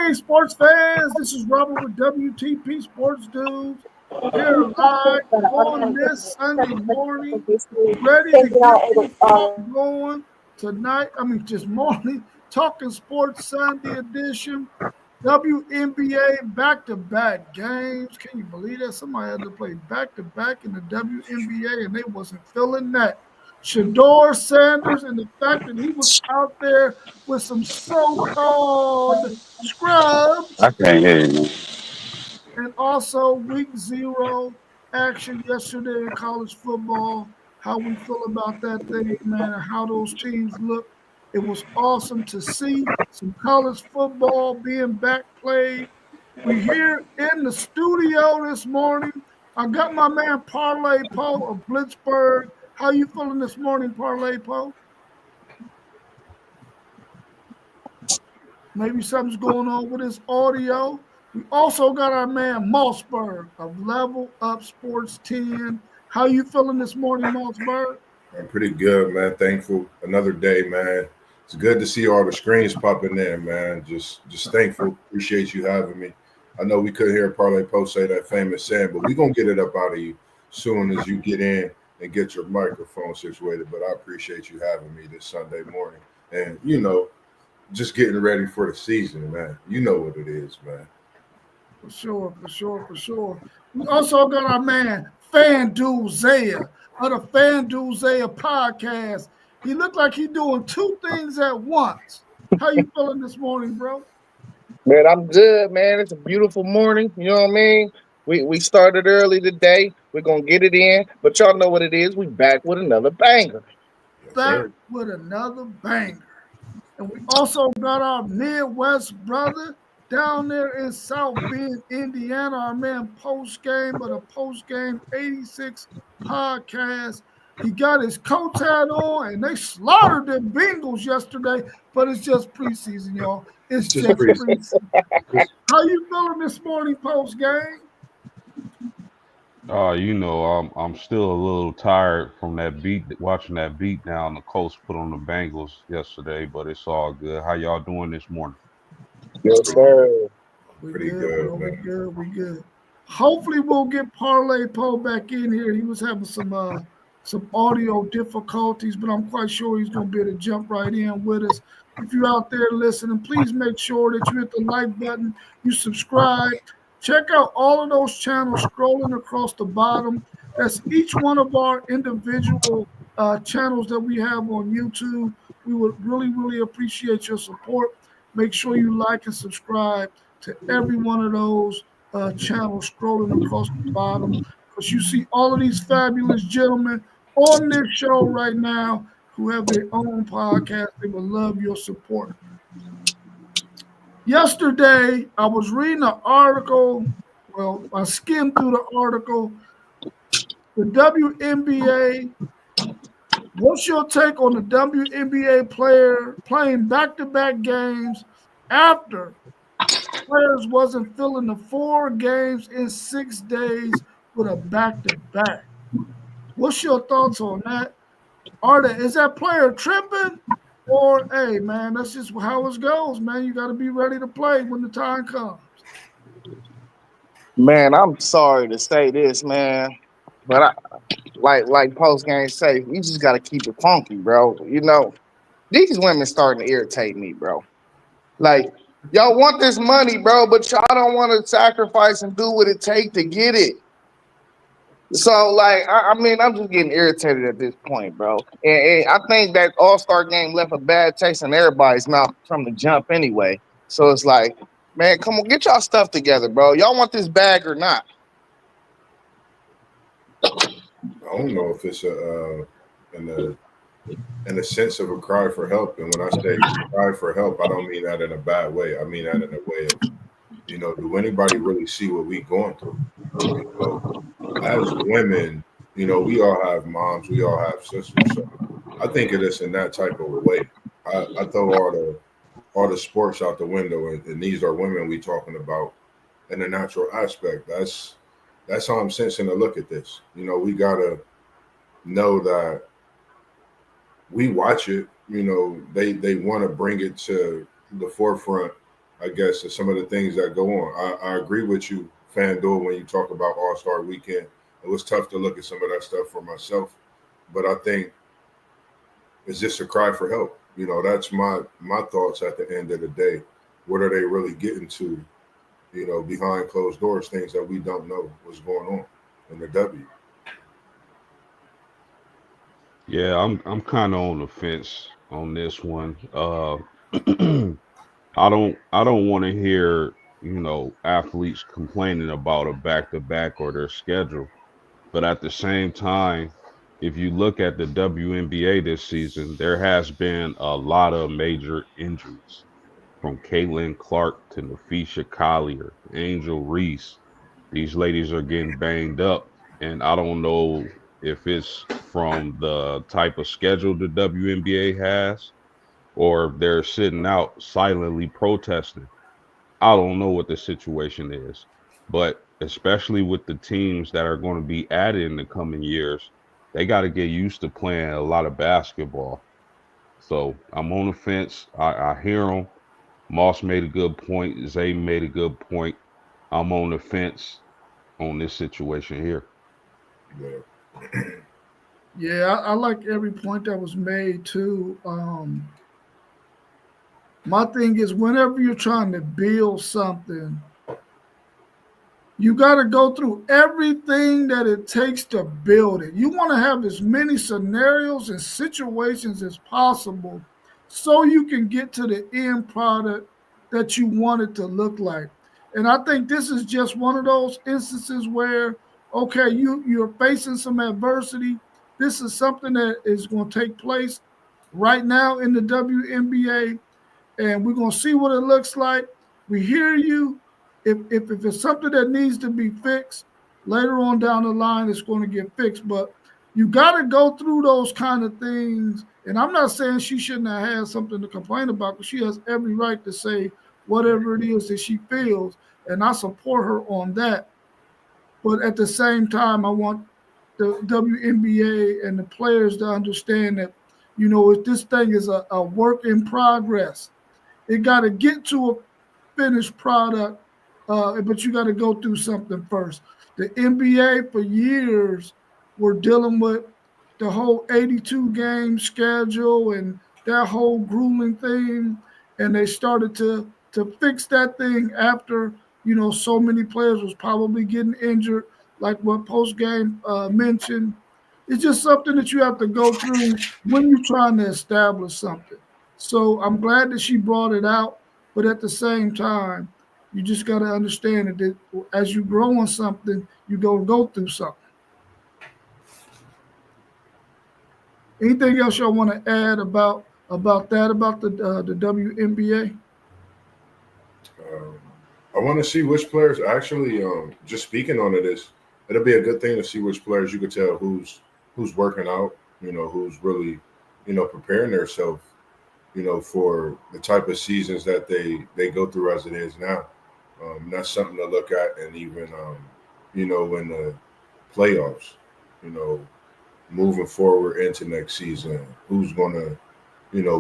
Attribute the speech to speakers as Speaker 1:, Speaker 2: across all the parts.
Speaker 1: Hey, sports fans, this is Robert with WTP Sports Dudes here live on this Sunday morning, ready to get this talk going tonight. Just morning, talking sports Sunday edition. WNBA back-to-back games. Can you believe that? Somebody had to play back-to-back in the WNBA and they wasn't feeling that. Shedeur Sanders and the fact that he was out there with some so-called scrubs
Speaker 2: I can't hear you.
Speaker 1: and also week zero action yesterday in college football. How we feel about that thing, man, and how those teams look. It was awesome to see some college football being back played. We here in the studio this morning. I got my man Parlay Poe of Blitzburg. How you feeling this morning, Parlay Poe? Maybe something's going on with his audio. We also got our man Mossberg of Level Up Sports 10. How you feeling this morning, Mossberg?
Speaker 3: I'm pretty good, man. Thankful. Another day, man. It's good to see all the screens popping in, man. Just thankful. Appreciate you having me. I know we couldn't hear Parlay Post say that famous saying, but we're going to get it up out of you soon as you get in and get your microphone situated. But I appreciate you having me this Sunday morning. And, just getting ready for the season, man. You know what it is, man.
Speaker 1: For sure. We also got our man FanDuel Zaya of the FanDuel Zaya podcast. He looked like he doing two things at once. How you feeling this morning, bro?
Speaker 4: Man, I'm good, man. It's a beautiful morning. You know what I mean? We started early today. We're gonna get it in, but y'all know what it is. We back with another banger.
Speaker 1: Back with another banger. And we also got our Midwest brother down there in South Bend, Indiana, our man Post Game of the Post Game 86 podcast. He got his coat hat on, and they slaughtered the Bengals yesterday, but it's just preseason, y'all. It's just preseason. How you feeling this morning, Post Game?
Speaker 2: I'm still a little tired from that watching that beat down the Colts put on the Bengals yesterday, but it's all good. How y'all doing this morning?
Speaker 4: Yes, sir.
Speaker 3: Pretty good,
Speaker 1: bro.
Speaker 3: man.
Speaker 1: We good. Hopefully, we'll get Parlay Poe back in here. He was having some audio difficulties, but I'm quite sure he's going to be able to jump right in with us. If you're out there listening, please make sure that you hit the like button, you subscribe. Check out all of those channels scrolling across the bottom. That's each one of our individual channels that we have on YouTube. We would really appreciate your support. Make sure you like and subscribe to every one of those channels scrolling across the bottom, because you see all of these fabulous gentlemen on this show right now who have their own podcast. They would love your support. Yesterday, I was reading an article. Well, I skimmed through the article. The WNBA. What's your take on the WNBA player playing back-to-back games after players wasn't filling the 4 games in 6 days with a back-to-back? What's your thoughts on that? Is that player tripping? Or, hey, man, that's just how it goes, man. You got to be ready to play when the time comes.
Speaker 4: Man, I'm sorry to say this, man, but like post game say, we just gotta keep it funky, bro. These women starting to irritate me, bro. Like, y'all want this money, bro, but y'all don't want to sacrifice and do what it takes to get it. So, like, I'm just getting irritated at this point, bro. And I think that All-Star game left a bad taste in everybody's mouth from the jump anyway. So it's like, man, come on, get y'all stuff together, bro. Y'all want this bag or not?
Speaker 3: I don't know if it's in a sense of a cry for help. And when I say cry for help, I don't mean that in a bad way. I mean that in a way of, do anybody really see what we going through? As women, we all have moms, we all have sisters. So I think of this in that type of a way. I throw all the sports out the window, and these are women we talking about in a natural aspect. That's how I'm sensing to look at this. We gotta know that we watch it. They want to bring it to the forefront I guess, to some of the things that go on. I agree with you, FanDuel, when you talk about All Star Weekend. It was tough to look at some of that stuff for myself, but I think it's just a cry for help. That's my thoughts at the end of the day. What are they really getting to? Behind closed doors, things that we don't know what's going on in the W.
Speaker 2: Yeah, I'm kind of on the fence on this one. I don't want to hear, athletes complaining about a back to back or their schedule. But at the same time, if you look at the WNBA this season, there has been a lot of major injuries from Caitlin Clark to Nafisha Collier, Angel Reese. These ladies are getting banged up, and I don't know if it's from the type of schedule the WNBA has or they're sitting out silently protesting. I don't know what the situation is, but especially with the teams that are going to be added in the coming years, they got to get used to playing a lot of basketball. So I'm on the fence. I hear them. Moss made a good point. Zay made a good point. I'm on the fence on this situation here.
Speaker 3: Yeah.
Speaker 1: Yeah, I like every point that was made too. My thing is, whenever you're trying to build something, you got to go through everything that it takes to build it. You want to have as many scenarios and situations as possible so you can get to the end product that you want it to look like. And I think this is just one of those instances where, okay, you're facing some adversity. This is something that is going to take place right now in the WNBA, and we're gonna see what it looks like. We hear you. If it's something that needs to be fixed later on down the line, it's going to get fixed. But you got to go through those kind of things. And I'm not saying she shouldn't have had something to complain about, because she has every right to say whatever it is that she feels, and I support her on that. But at the same time, I want the WNBA and the players to understand that, if this thing is a work in progress, it got to get to a finished product, but you got to go through something first. The NBA for years were dealing with the whole 82 game schedule and that whole grueling thing, and they started to fix that thing after so many players was probably getting injured, like what post game mentioned. It's just something that you have to go through when you're trying to establish something. So I'm glad that she brought it out, but at the same time, you just got to understand that as you grow on something, you're going to go through something. Anything else y'all want to add about that, about the WNBA?
Speaker 3: Um, I want to see which players actually. Just speaking on it, it'll be a good thing to see which players you could tell who's working out. Who's really, preparing themselves. For the type of seasons that they go through as it is now. That's something to look at, and even in the playoffs. You know, moving forward into next season, who's going to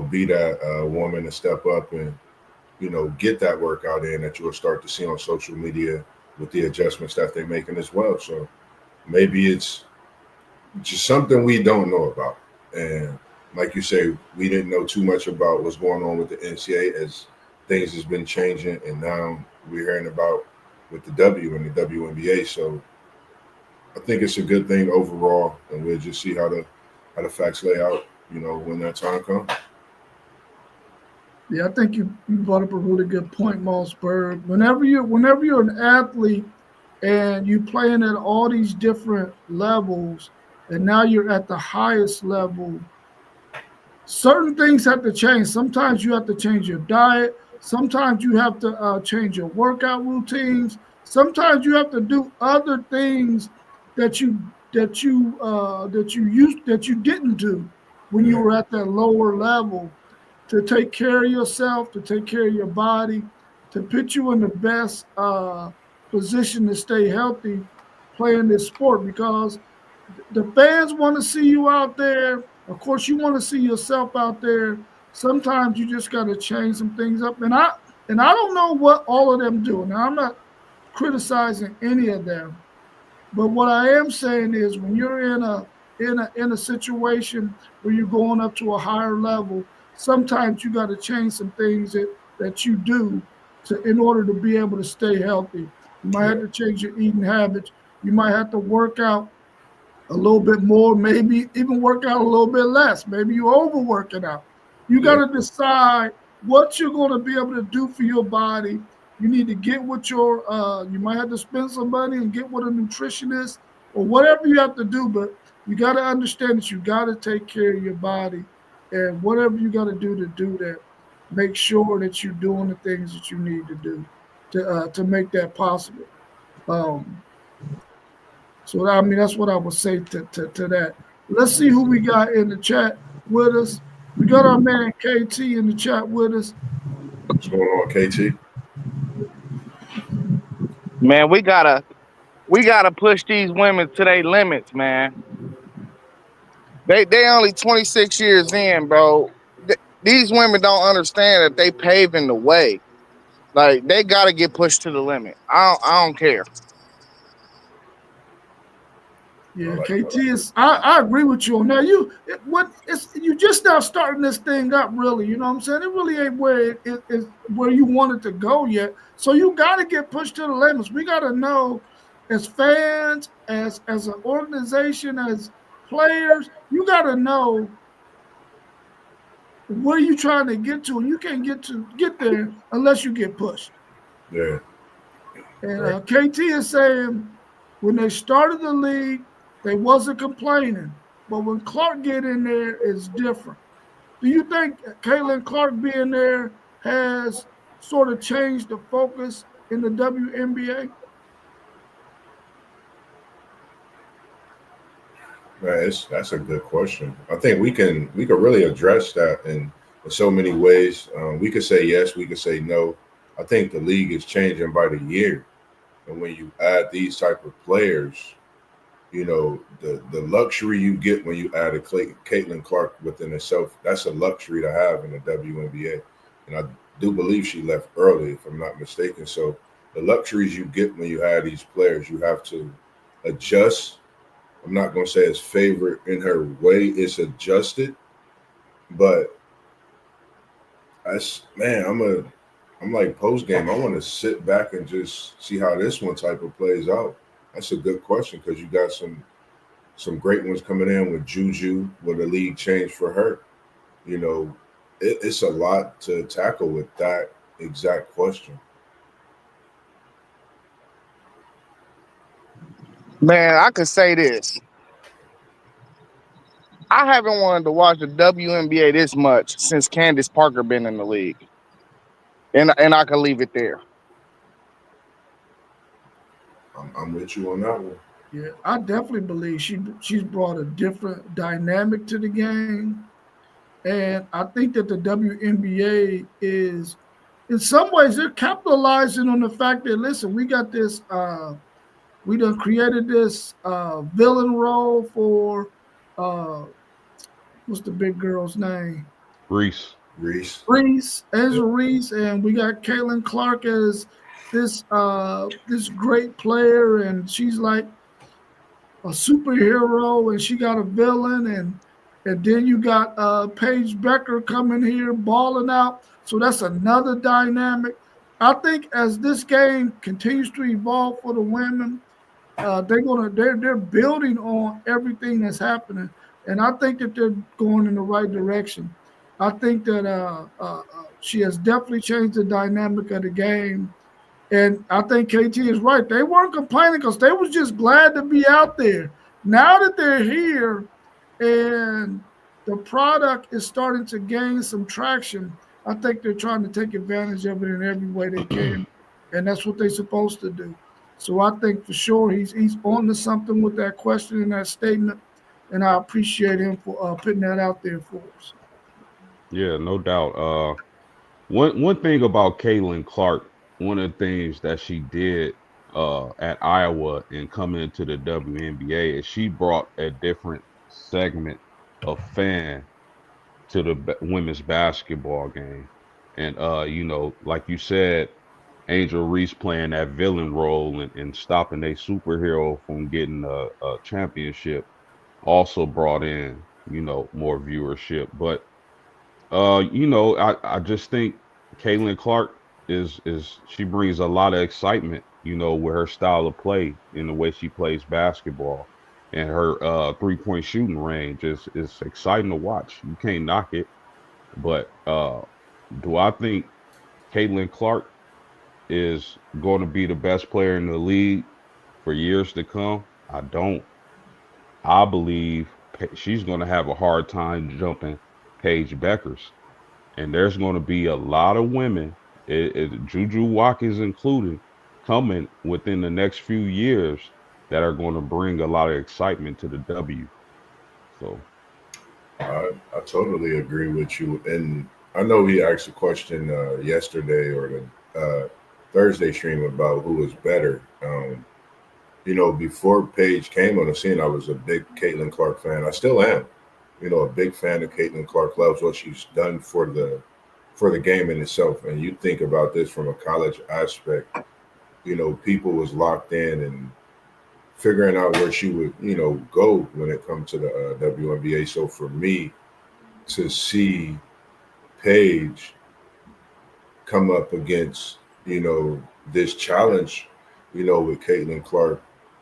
Speaker 3: be that woman to step up and get that workout in that you'll start to see on social media with the adjustments that they're making as well. So maybe it's just something we don't know about. And like you say, we didn't know too much about what's going on with the NCAA as things has been changing, and now we're hearing about with the W and the WNBA. So I think it's a good thing overall, and we'll just see how the facts lay out. When that time comes.
Speaker 1: Yeah, I think you brought up a really good point, Mossberg. Whenever you're an athlete and you playing at all these different levels, and now you're at the highest level, certain things have to change. Sometimes you have to change your diet. Sometimes you have to change your workout routines. Sometimes you have to do other things that you didn't do when you
Speaker 3: Yeah.
Speaker 1: were at that lower level, to take care of yourself, to take care of your body, to put you in the best position to stay healthy playing this sport, because the fans want to see you out there. Of course, you want to see yourself out there. Sometimes you just got to change some things up. And And I don't know what all of them do. Now, I'm not criticizing any of them, but what I am saying is when you're in a situation where you're going up to a higher level, sometimes you got to change some things that you do in order to be able to stay healthy. You might have
Speaker 3: Yeah.
Speaker 1: to change your eating habits. You might have to work out a little bit more, maybe even work out a little bit less. Maybe you overwork it out. You got
Speaker 3: Yeah.
Speaker 1: to decide what you're going to be able to do for your body. You need to get with you might have to spend some money and get with a nutritionist or whatever you have to do, but you got to understand that you got to take care of your body and whatever you got to do that, make sure that you're doing the things that you need to do to make that possible. Um, so I mean, that's what I would say to that. Let's see who we got in the chat with us. We got our man KT in the chat with us.
Speaker 3: What's going on, KT?
Speaker 4: Man, we gotta push these women to their limits, man. They only 26 years in, bro. These women don't understand that they paving the way. Like they gotta get pushed to the limit. I don't care.
Speaker 3: I
Speaker 1: Yeah,
Speaker 3: like
Speaker 1: KT is. I agree with you on that. You just now starting this thing up, really. You know what I'm saying? It really ain't where it is where you want it to go yet. So you got to get pushed to the limits. We got to know, as fans, as an organization, as players, you got to know where you trying to get to, and you can't get there unless you get pushed.
Speaker 3: Yeah.
Speaker 1: And
Speaker 3: Right.
Speaker 1: KT is saying when they started the league, they wasn't complaining, but when Clark get in there, it's different. Do you think Caitlin Clark being there has sort of changed the focus in the WNBA?
Speaker 3: Man, that's a good question. I think we can really address that in so many ways. We could say yes, we could say no. I think the league is changing by the year, and when you add these type of players, the luxury you get when you add a Caitlin Clark within itself, that's a luxury to have in the WNBA. And I do believe she left early, if I'm not mistaken. So the luxuries you get when you have these players, you have to adjust. I'm not going to say it's favorite in her way, it's adjusted, but I'm like post game. I want to sit back and just see how this one type of plays out. That's a good question because you got some great ones coming in with Juju, with a league change for her. You know, it's a lot to tackle with that exact question.
Speaker 4: Man, I could say this. I haven't wanted to watch the WNBA this much since Candace Parker been in the league. And I can leave it there.
Speaker 3: I'm with you on that one.
Speaker 1: Yeah, I definitely believe she's brought a different dynamic to the game. And I think that the WNBA is, in some ways, they're capitalizing on the fact that, listen, we got this, we done created this villain role for, uh, what's the big girl's name?
Speaker 2: Reese.
Speaker 3: Reese.
Speaker 1: Reese,
Speaker 3: Yeah.
Speaker 1: Angela Reese, and we got Caitlin Clark as this great player, and she's like a superhero, and she got a villain, and then you got Paige Becker coming here balling out. So that's another dynamic. I think as this game continues to evolve for the women, they're building on everything that's happening, and I think that they're going in the right direction. I think that she has definitely changed the dynamic of the game, and I think KT is right. They weren't complaining because they was just glad to be out there. Now that they're here and the product is starting to gain some traction, I think they're trying to take advantage of it in every way they can. And that's what they're supposed to do. So I think for sure he's on to something with that question and that statement. And I appreciate him for putting that out there for us.
Speaker 2: Yeah, no doubt. One thing about Caitlin Clark, one of the things that she did at Iowa and coming into the WNBA is she brought a different segment of fan to the women's basketball game. And like you said, Angel Reese playing that villain role and stopping a superhero from getting a championship also brought in, more viewership. But I just think Caitlin Clark is she brings a lot of excitement, with her style of play and the way she plays basketball. And her 3-point shooting range is exciting to watch. You can't knock it. But do I think Caitlin Clark is going to be the best player in the league for years to come? I don't. I believe she's going to have a hard time jumping Paige Beckers. And there's going to be a lot of women, Juju Watkins included, coming within the next few years that are going to bring a lot of excitement to the W. So
Speaker 3: I totally agree with you. And I know he asked a question yesterday or the Thursday stream about who was better. Before Paige came on the scene, I was a big Caitlin Clark fan. I still am. A big fan of Caitlin Clark. Loves what she's done for the game in itself. And you think about this from a college aspect. People was locked in and figuring out where she would, go when it comes to the WNBA. So for me to see Paige come up against, this challenge, with Caitlin Clark,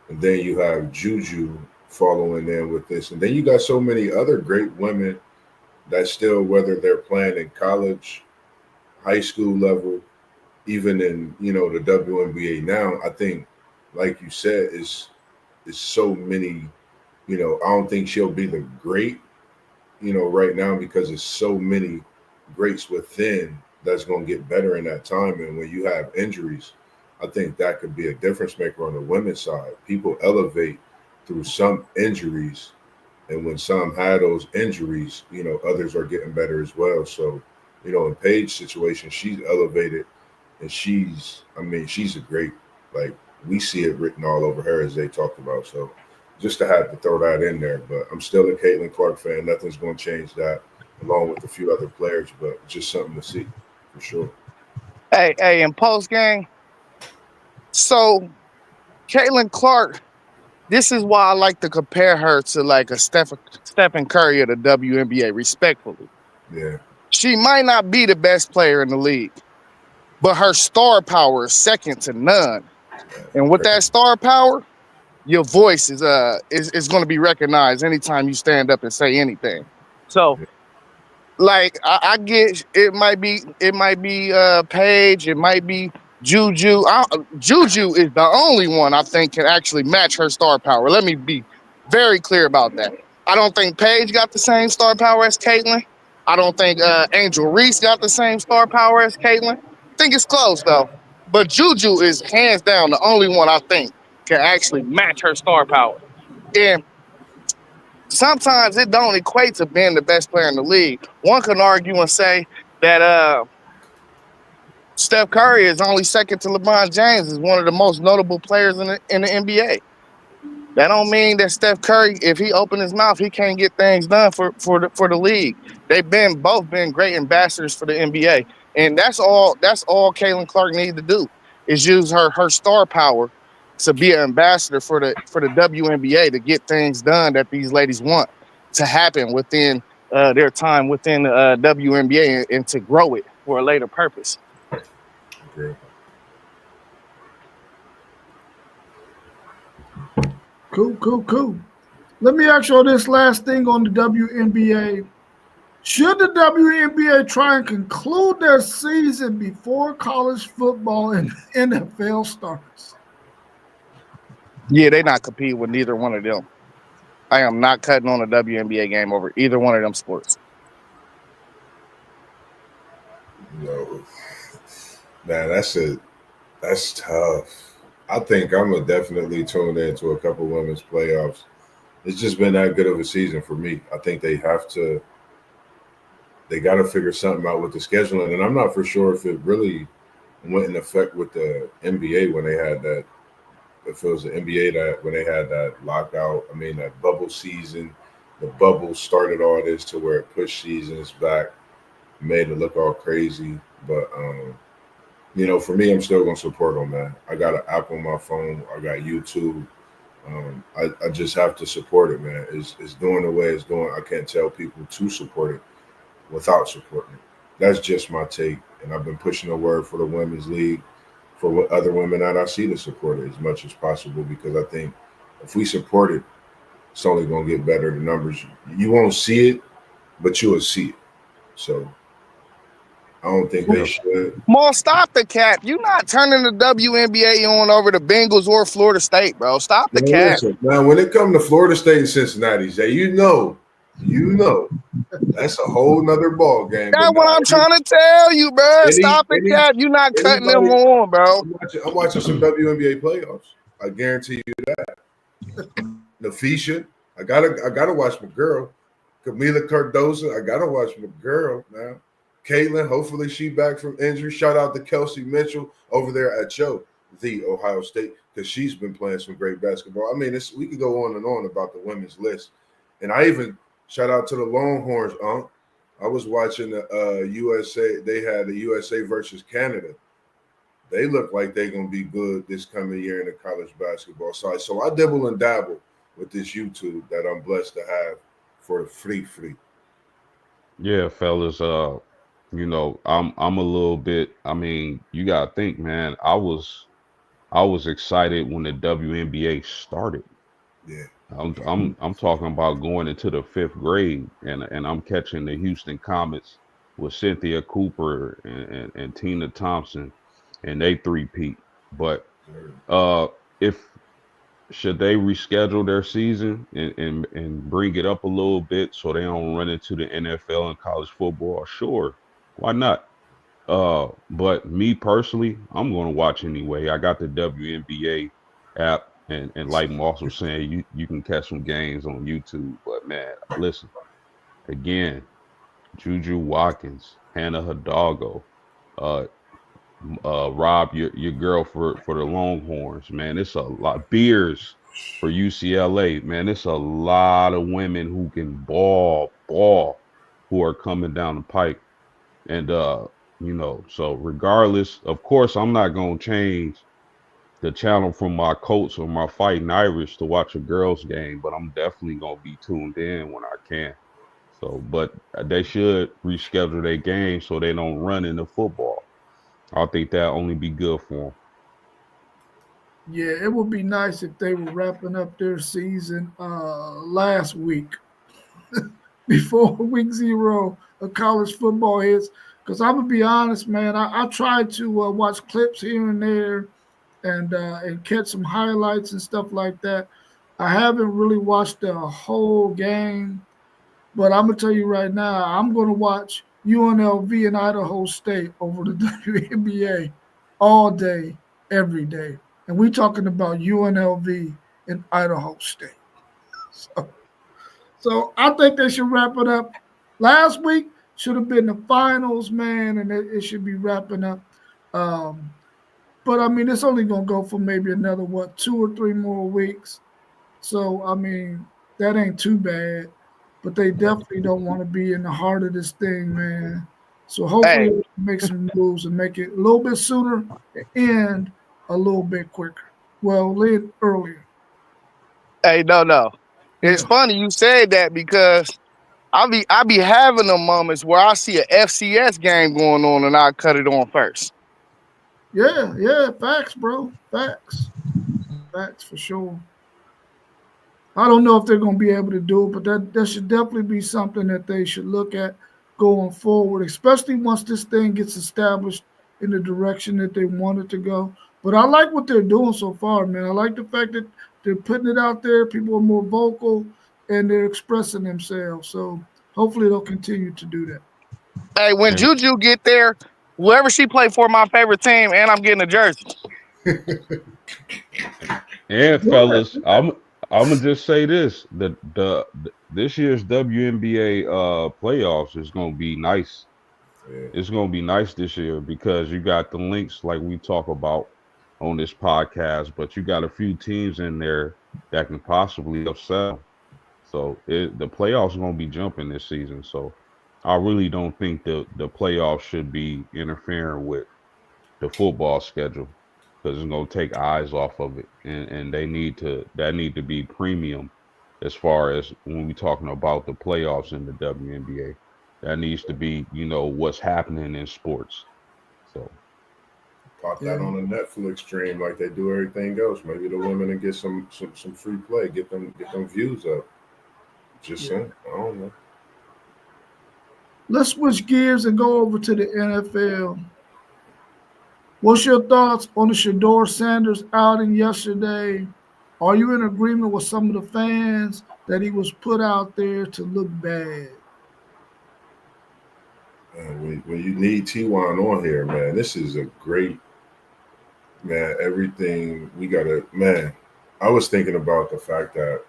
Speaker 3: and then you have Juju following in with this, and then you got so many other great women that still, whether they're playing in college, high school level, even in the WNBA now, I think, like you said, is so many. I don't think she'll be the great, right now because there's so many greats within that's going to get better in that time. And when you have injuries, I think that could be a difference maker on the women's side. People elevate through some injuries, and when some had those injuries, others are getting better as well. So, in Paige's situation, she's elevated, and she's a great, like, we see it written all over her as they talked about. So just to have to throw that in there. But I'm still a Caitlin Clark fan. Nothing's going to change that, along with a few other players, but just something to see for sure.
Speaker 4: Hey, in post game, so Caitlin Clark, this is why I like to compare her to like a Stephen Curry of the WNBA, respectfully.
Speaker 3: Yeah.
Speaker 4: She might not be the best player in the league, but her star power is second to none. And with that star power, your voice is going to be recognized anytime you stand up and say anything. So, like, I get it might be Paige, it might be Juju. Juju is the only one I think can actually match her star power. Let me be very clear about that. I don't think Paige got the same star power as Caitlin. I don't think Angel Reese got the same star power as Caitlin. I think it's close though. But Juju is hands down the only one I think can actually match her star power. And sometimes it don't equate to being the best player in the league. One can argue and say that Steph Curry is only second to LeBron James, is one of the most notable players in the NBA. That don't mean that Steph Curry, if he open his mouth, he can't get things done for the league. They've both been great ambassadors for the NBA, and that's all Caitlin Clark needs to do is use her star power to be an ambassador for the WNBA to get things done that these ladies want to happen within their time within the WNBA and to grow it for a later purpose.
Speaker 3: Okay.
Speaker 1: Cool. Let me ask you this last thing on the WNBA. Should the WNBA try and conclude their season before college football and NFL starts?
Speaker 4: Yeah, they're not competing with neither one of them. I am not cutting on a WNBA game over either one of them sports.
Speaker 3: No. Man, that's tough. I think I'm gonna definitely tune into a couple women's playoffs. It's just been that good of a season for me. I think they got to figure something out with the scheduling, and I'm not for sure if it really went in effect with the NBA when they had that. If it was the NBA that when they had that lockout, that bubble season, the bubble started all this to where it pushed seasons back. made it look all crazy. But for me, I'm still gonna support them, man. I got an app on my phone. I got YouTube. I just have to support it, man. It's doing the way it's doing. I can't tell people to support it without supporting it. That's just my take. And I've been pushing the word for the women's league, for other women that I see to support it as much as possible because I think if we support it, it's only going to get better. The numbers, you won't see it, but you will see it. So I don't think they should.
Speaker 4: More stop the cap. You not turning the WNBA on over the Bengals or Florida State, bro. Stop the cap.
Speaker 3: Listen, man, when it comes to Florida State and Cincinnati, Zay, you know, that's a whole nother ball game.
Speaker 4: That's what I'm trying to tell you, bro. Stop the cap. You not cutting them on, bro.
Speaker 3: I'm watching some WNBA playoffs. I guarantee you that. Nafisha, I gotta watch my girl. Camila Cardoza, I gotta watch my girl now. Caitlin, hopefully she back from injury. Shout out to Kelsey Mitchell over there at the Ohio State, because she's been playing some great basketball. I mean, we could go on and on about the women's list. And I even shout out to the Longhorns, I was watching the USA. They had the USA versus Canada. They look like they're going to be good this coming year in the college basketball side. So I dibble and dabble with this YouTube that I'm blessed to have for the free.
Speaker 2: Yeah, fellas. I'm a little bit. I mean, you gotta think, man. I was excited when the WNBA started.
Speaker 3: Yeah.
Speaker 2: I'm talking about going into the 5th grade, and I'm catching the Houston Comets with Cynthia Cooper and Tina Thompson, and they three-peat. But if should they reschedule their season and bring it up a little bit so they don't run into the NFL and college football? Sure, why not? But me personally, I'm going to watch anyway. I got the WNBA app, and like Moss was saying, you can catch some games on YouTube. But man, listen, again, Juju Watkins, Hannah Hidalgo, Rob, your girl for the Longhorns, man. It's a lot. Beers for UCLA, man. It's a lot of women who can ball, who are coming down the pike. And so regardless, of course, I'm not gonna change the channel from my Colts or my Fighting Irish to watch a girls game, but I'm definitely gonna be tuned in when I can. So, but they should reschedule their game so they don't run into football. I think that only be good for them.
Speaker 1: Yeah, it would be nice if they were wrapping up their season last week before week 0 of college football hits. Because I'm gonna be honest, man, I tried to watch clips here and there and catch some highlights and stuff like that. I haven't really watched the whole game, but I'm gonna tell you right now, I'm gonna watch UNLV and Idaho State over the WNBA all day, every day. And we're talking about UNLV and Idaho State. So I think they should wrap it up. Last week should have been the finals, man, and it should be wrapping up. But I mean, it's only gonna go for maybe another 2 or 3 more weeks. So I mean, that ain't too bad. But they definitely don't want to be in the heart of this thing, man. So hopefully they make some moves and make it a little bit sooner and a little bit quicker. Well, a little earlier.
Speaker 4: Hey, no. It's funny you said that because I be having them moments where I see a FCS game going on and I cut it on first.
Speaker 1: Yeah, facts, bro. Facts for sure. I don't know if they're going to be able to do it, but that should definitely be something that they should look at going forward, especially once this thing gets established in the direction that they want it to go. But I like what they're doing so far, man. I like the fact that they're putting it out there. People are more vocal and they're expressing themselves. So hopefully they'll continue to do that.
Speaker 4: Hey, when Juju get there, whoever she play for, my favorite team, and I'm getting a jersey.
Speaker 2: And fellas, I'm gonna just say this: this year's WNBA playoffs is gonna be nice.
Speaker 3: Yeah.
Speaker 2: It's gonna be nice this year because you got the links like we talk about on this podcast, but you got a few teams in there that can possibly upset them. So the playoffs are gonna be jumping this season. So I really don't think the playoffs should be interfering with the football schedule because it's gonna take eyes off of it, and they need to that need to be premium as far as when we're talking about the playoffs in the WNBA. That needs to be, what's happening in sports. So
Speaker 3: Pop that
Speaker 1: Yeah.
Speaker 3: on a Netflix stream like they do everything else. Maybe the women and get some free play, get them views up. Just
Speaker 1: Yeah.
Speaker 3: saying. I don't know.
Speaker 1: Let's switch gears and go over to the NFL. What's your thoughts on the Shedeur Sanders outing yesterday? Are you in agreement with some of the fans that he was put out there to look bad?
Speaker 3: When you need T1 on here, man, this is a great man. Everything we gotta, man. I was thinking about the fact that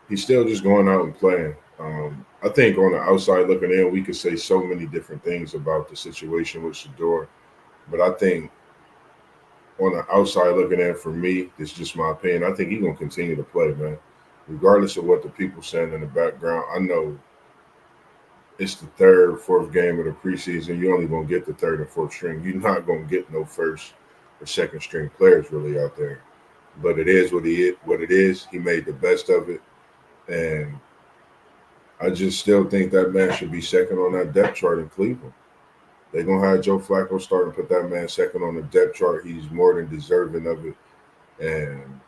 Speaker 3: he's still just going out and playing. I think on the outside looking in, we could say so many different things about the situation with Shedeur, but I think on the outside looking in, for me, this is just my opinion. I think he's gonna continue to play, man, regardless of what the people saying in the background. I know it's the third, fourth game of the preseason. You only gonna get the third and fourth string. You're not gonna get no first or second string players really out there. But it is what he is. What it is. He made the best of it, and I just still think that man should be second on that depth chart in Cleveland. They're gonna have Joe Flacco start and put that man second on the depth chart. He's more than deserving of it. And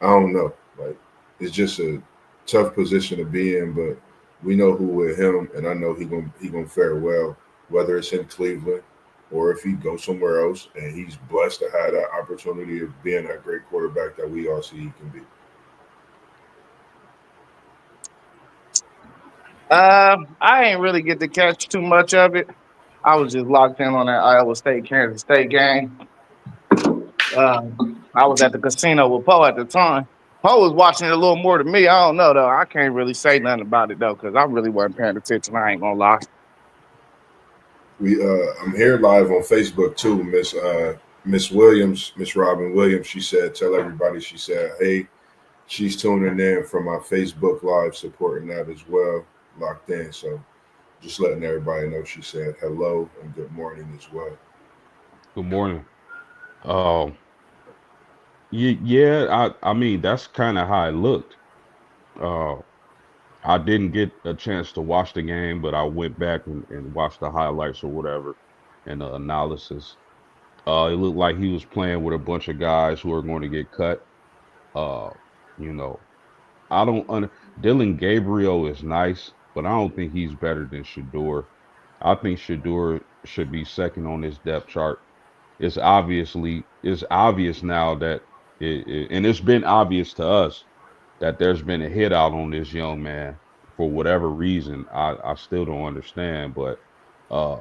Speaker 3: I don't know. Like it's just a tough position to be in, but we know who with him, and I know he gonna fare well, whether it's in Cleveland or if he goes somewhere else. And he's blessed to have that opportunity of being that great quarterback that we all see he can be.
Speaker 4: I ain't really get to catch too much of it. I was just locked in on that Iowa State Kansas State game. I was at the casino with Poe at the time. Poe was watching it a little more than me. I don't know though. I can't really say nothing about it though because I really wasn't paying attention. I ain't gonna lie.
Speaker 3: I'm here live on Facebook too, Miss Williams, Miss Robin Williams. She said, tell everybody. She said, hey, she's tuning in from my Facebook live, supporting that as well, locked in. So just letting everybody know. She said hello and good morning as well.
Speaker 2: good morning. Um, yeah, I mean that's kind of how it looked. Uh, I didn't get a chance to watch the game, but I went back and watched the highlights or whatever and the analysis. It looked like he was playing with a bunch of guys who are going to get cut. Uh, you know, I don't un Dylan Gabriel is nice, but I don't think he's better than Shedeur. I think Shedeur should be second on this depth chart. It's obvious now that and it's been obvious to us that there's been a hit out on this young man for whatever reason. I still don't understand, but uh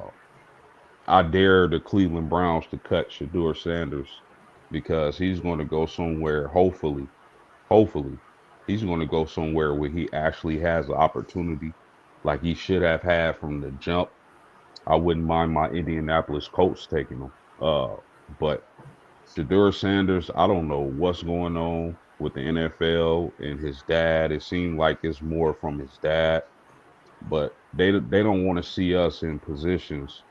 Speaker 2: I dare the Cleveland Browns to cut Shedeur Sanders because he's going to go somewhere, hopefully, he's going to go somewhere where he actually has the opportunity like he should have had from the jump. I wouldn't mind my Indianapolis Colts taking him. But Shedeur Sanders, I don't know what's going on with the NFL and his dad. It seemed like it's more from his dad, but they don't want to see us in positions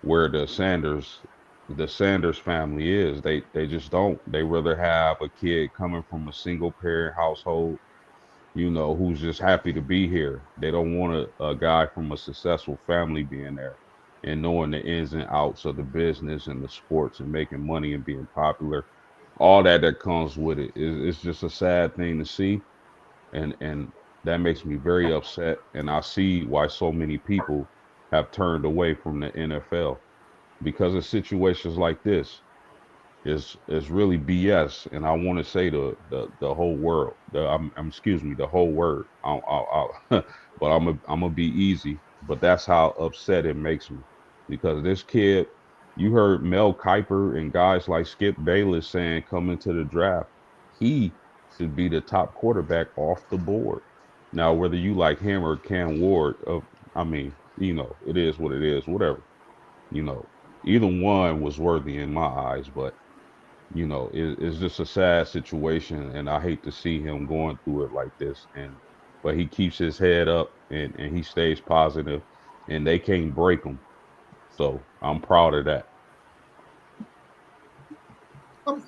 Speaker 2: where the Sanders family is. They just don't. They rather have a kid coming from a single parent household, who's just happy to be here. They don't want a guy from a successful family being there and knowing the ins and outs of the business and the sports and making money and being popular. All that comes with it is it's just a sad thing to see, and that makes me very upset. And I see why so many people have turned away from the NFL because of situations like this is really BS, and I want to say the whole world. Excuse me, the whole word. But I'm gonna be easy. But that's how upset it makes me because this kid. You heard Mel Kiper and guys like Skip Bayless saying coming to the draft, he should be the top quarterback off the board. Now, whether you like him or Cam Ward, I mean, it is what it is. Whatever, you know, either one was worthy in my eyes, but it's just a sad situation, and I hate to see him going through it like this. And but he keeps his head up and he stays positive, and they can't break him. So I'm proud of that.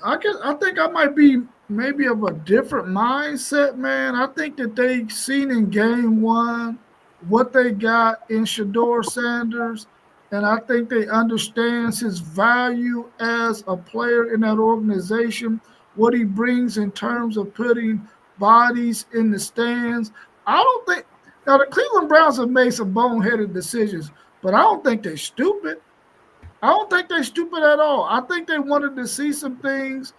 Speaker 1: I think I might be maybe of a different mindset, man. I think that they seen in game one what they got in Shedeur Sanders, and I think they understands his value as a player in that organization, what he brings in terms of putting bodies in the stands. I don't think now the Cleveland Browns have made some boneheaded decisions, but I don't think they're stupid. I don't think they're stupid at all. I think they wanted to see some things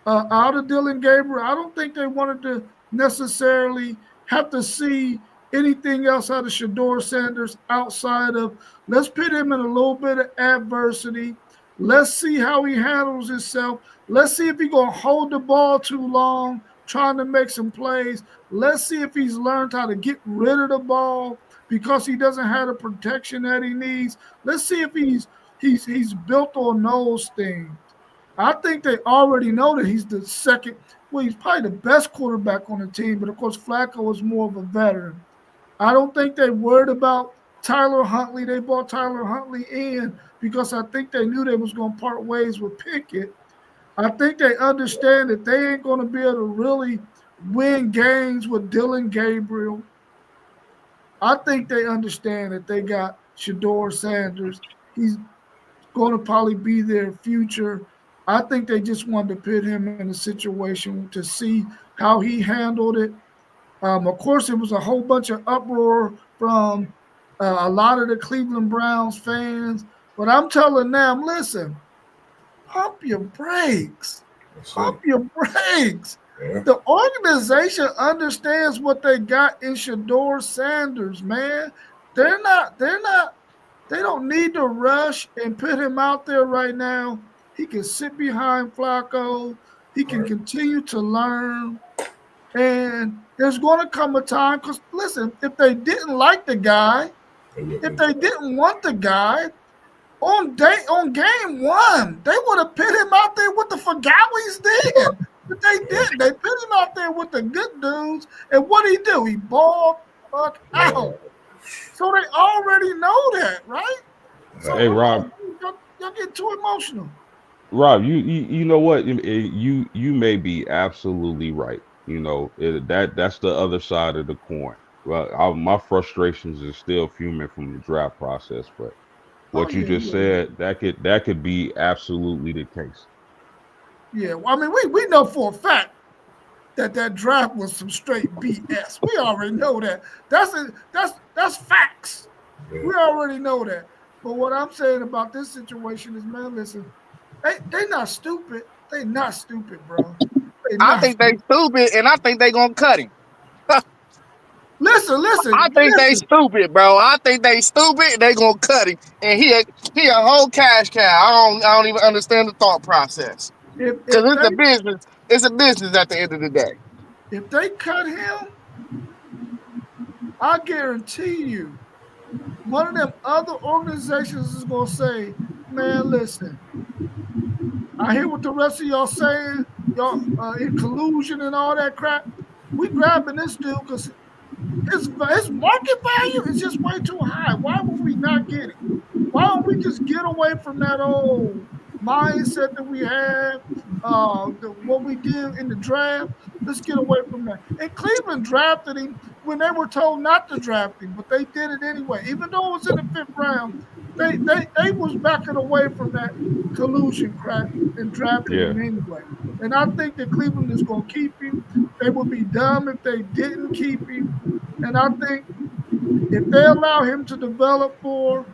Speaker 1: out of Dylan Gabriel. I don't think they wanted to necessarily have to see anything else out of Shedeur Sanders outside of let's put him in a little bit of adversity. Let's see how he handles himself. Let's see if he's going to hold the ball too long, trying to make some plays. Let's see if he's learned how to get rid of the ball because he doesn't have the protection that he needs. Let's see if he's built on those things. I think they already know that he's the second. Well, he's probably the best quarterback on the team, but of course Flacco is more of a veteran. I don't think they worried about Tyler Huntley. They brought Tyler Huntley in because I think they knew they was going to part ways with Pickett. I think they understand that they ain't going to be able to really win games with Dylan Gabriel. I think they understand that they got Shedeur Sanders. He's going to probably be their future. I think they just wanted to put him in a situation to see how he handled it. Of course, it was a whole bunch of uproar from a lot of the Cleveland Browns fans. But I'm telling them, listen, pump your brakes. Pump your brakes. Yeah. The organization understands what they got in Shedeur Sanders, man. They don't need to rush and put him out there right now. He can sit behind Flacco. He can continue to learn. And there's going to come a time, because listen, if they didn't like the guy, if they didn't want the guy, on game one, they would have put him out there with the Fagalis did. But they didn't. They put him out there with the good dudes. And what did he do? He balled fuck out. So they already know that, right? So
Speaker 2: hey, Rob.
Speaker 1: Y'all get too emotional.
Speaker 2: Rob, you know what? You may be absolutely right. You know, that's the other side of the coin. Well, my frustrations is still fuming from the draft process, but what you just said, that could be absolutely the case.
Speaker 1: Yeah, well, I mean, we know for a fact that draft was some straight BS. We already know that. That's facts. Yeah. We already know that. But what I'm saying about this situation is, man, listen, they not stupid. They not stupid, bro.
Speaker 4: I think they stupid, and I think they gonna cut him.
Speaker 1: Listen.
Speaker 4: I think they stupid, bro. I think they stupid. They gonna cut him, and he a whole cash cow. I don't even understand the thought process. Because it's a business. It's a business at the end of the day.
Speaker 1: If they cut him, I guarantee you, one of them other organizations is gonna say, "Man, listen, I hear what the rest of y'all saying, y'all in collusion and all that crap. We grabbing this dude because his market value is just way too high. Why would we not get it? Why don't we just get away from that old mindset that we had, what we did in the draft? Let's get away from that." And Cleveland drafted him when they were told not to draft him, but they did it anyway. Even though it was in the 5th round, they was backing away from that collusion crap and drafted him anyway. And I think that Cleveland is going to keep him. They would be dumb if they didn't keep him. And I think if they allow him to develop for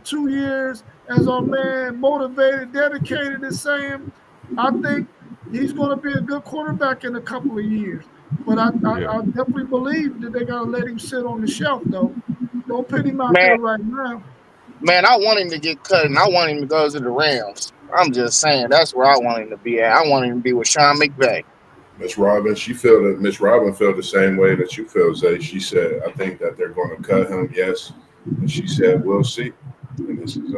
Speaker 1: 2 years, as our man motivated, dedicated is saying, I think he's going to be a good quarterback in a couple of years. But I definitely believe that they got to let him sit on the shelf, though. Don't put him out there right now.
Speaker 4: Man, I want him to get cut, and I want him to go to the Rams. I'm just saying, that's where I want him to be at. I want him to be with Sean McVay.
Speaker 3: Miss Robin, Miss Robin felt the same way that you feel, Zay. She said, I think that they're going to cut him, yes. And she said, we'll see. And this is,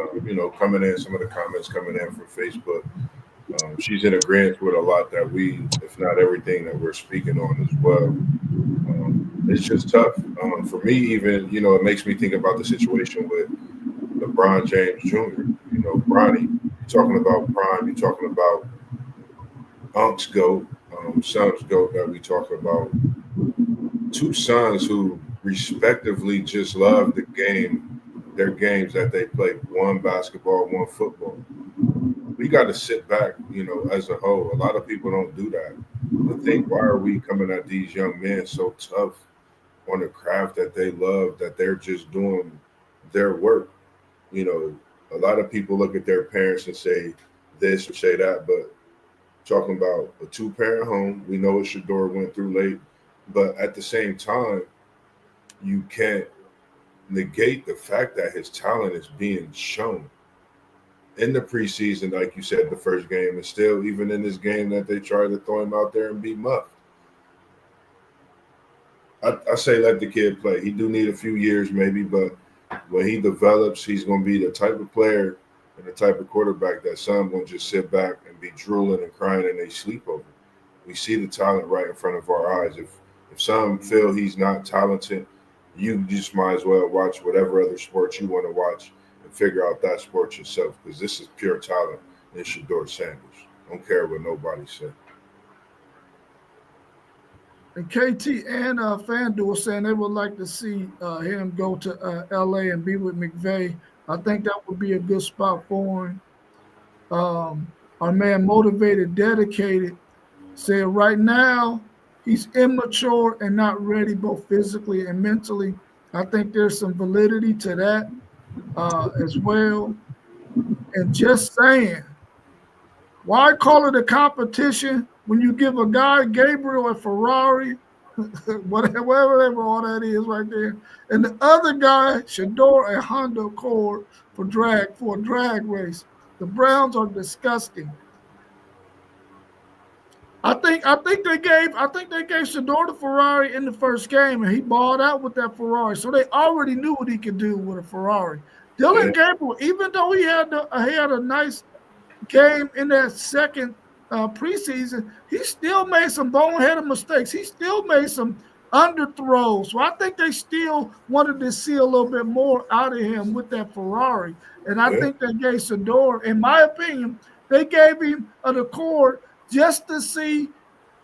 Speaker 3: coming in, some of the comments coming in from Facebook. She's in agreement with a lot that if not everything that we're speaking on as well. it's just tough. For me, even, it makes me think about the situation with LeBron James Jr. Bronny, you're talking about prime, you're talking about Unc's GOAT, Son's GOAT that we talk about. Two sons who respectively just love the game, their games that they play, one basketball, one football. We got to sit back, as a whole. A lot of people don't do that. And think, why are we coming at these young men so tough on a craft that they love, that they're just doing their work? A lot of people look at their parents and say this or say that, but talking about a two-parent home, we know what Shedeur went through late, but at the same time, you can't negate the fact that his talent is being shown in the preseason, like you said, the first game, and still even in this game that they tried to throw him out there and be muffed. I say let the kid play. He do need a few years maybe, but when he develops, he's going to be the type of player and the type of quarterback that some going to just sit back and be drooling and crying and they sleep over. We see the talent right in front of our eyes. If some feel he's not talented, you just might as well watch whatever other sports you want to watch and figure out that sport yourself, because this is pure talent in Shedeur Sanders. Don't care what nobody said.
Speaker 1: And KT and FanDuel saying they would like to see him go to LA and be with McVay. I think that would be a good spot for him. Our man Motivated Dedicated said right now he's immature and not ready both physically and mentally. I think there's some validity to that as well. And just saying, why call it a competition when you give a guy, Gabriel, a Ferrari, whatever all that is right there, and the other guy, Shedeur, a Honda Accord for a drag race? The Browns are disgusting. I think they gave Shedeur the Ferrari in the first game, and he balled out with that Ferrari. So they already knew what he could do with a Ferrari. Dylan Gabriel, even though he had a nice game in that second preseason, he still made some boneheaded mistakes. He still made some underthrows. So I think they still wanted to see a little bit more out of him with that Ferrari. And I think they gave Shedeur, in my opinion, they gave him an Accord just to see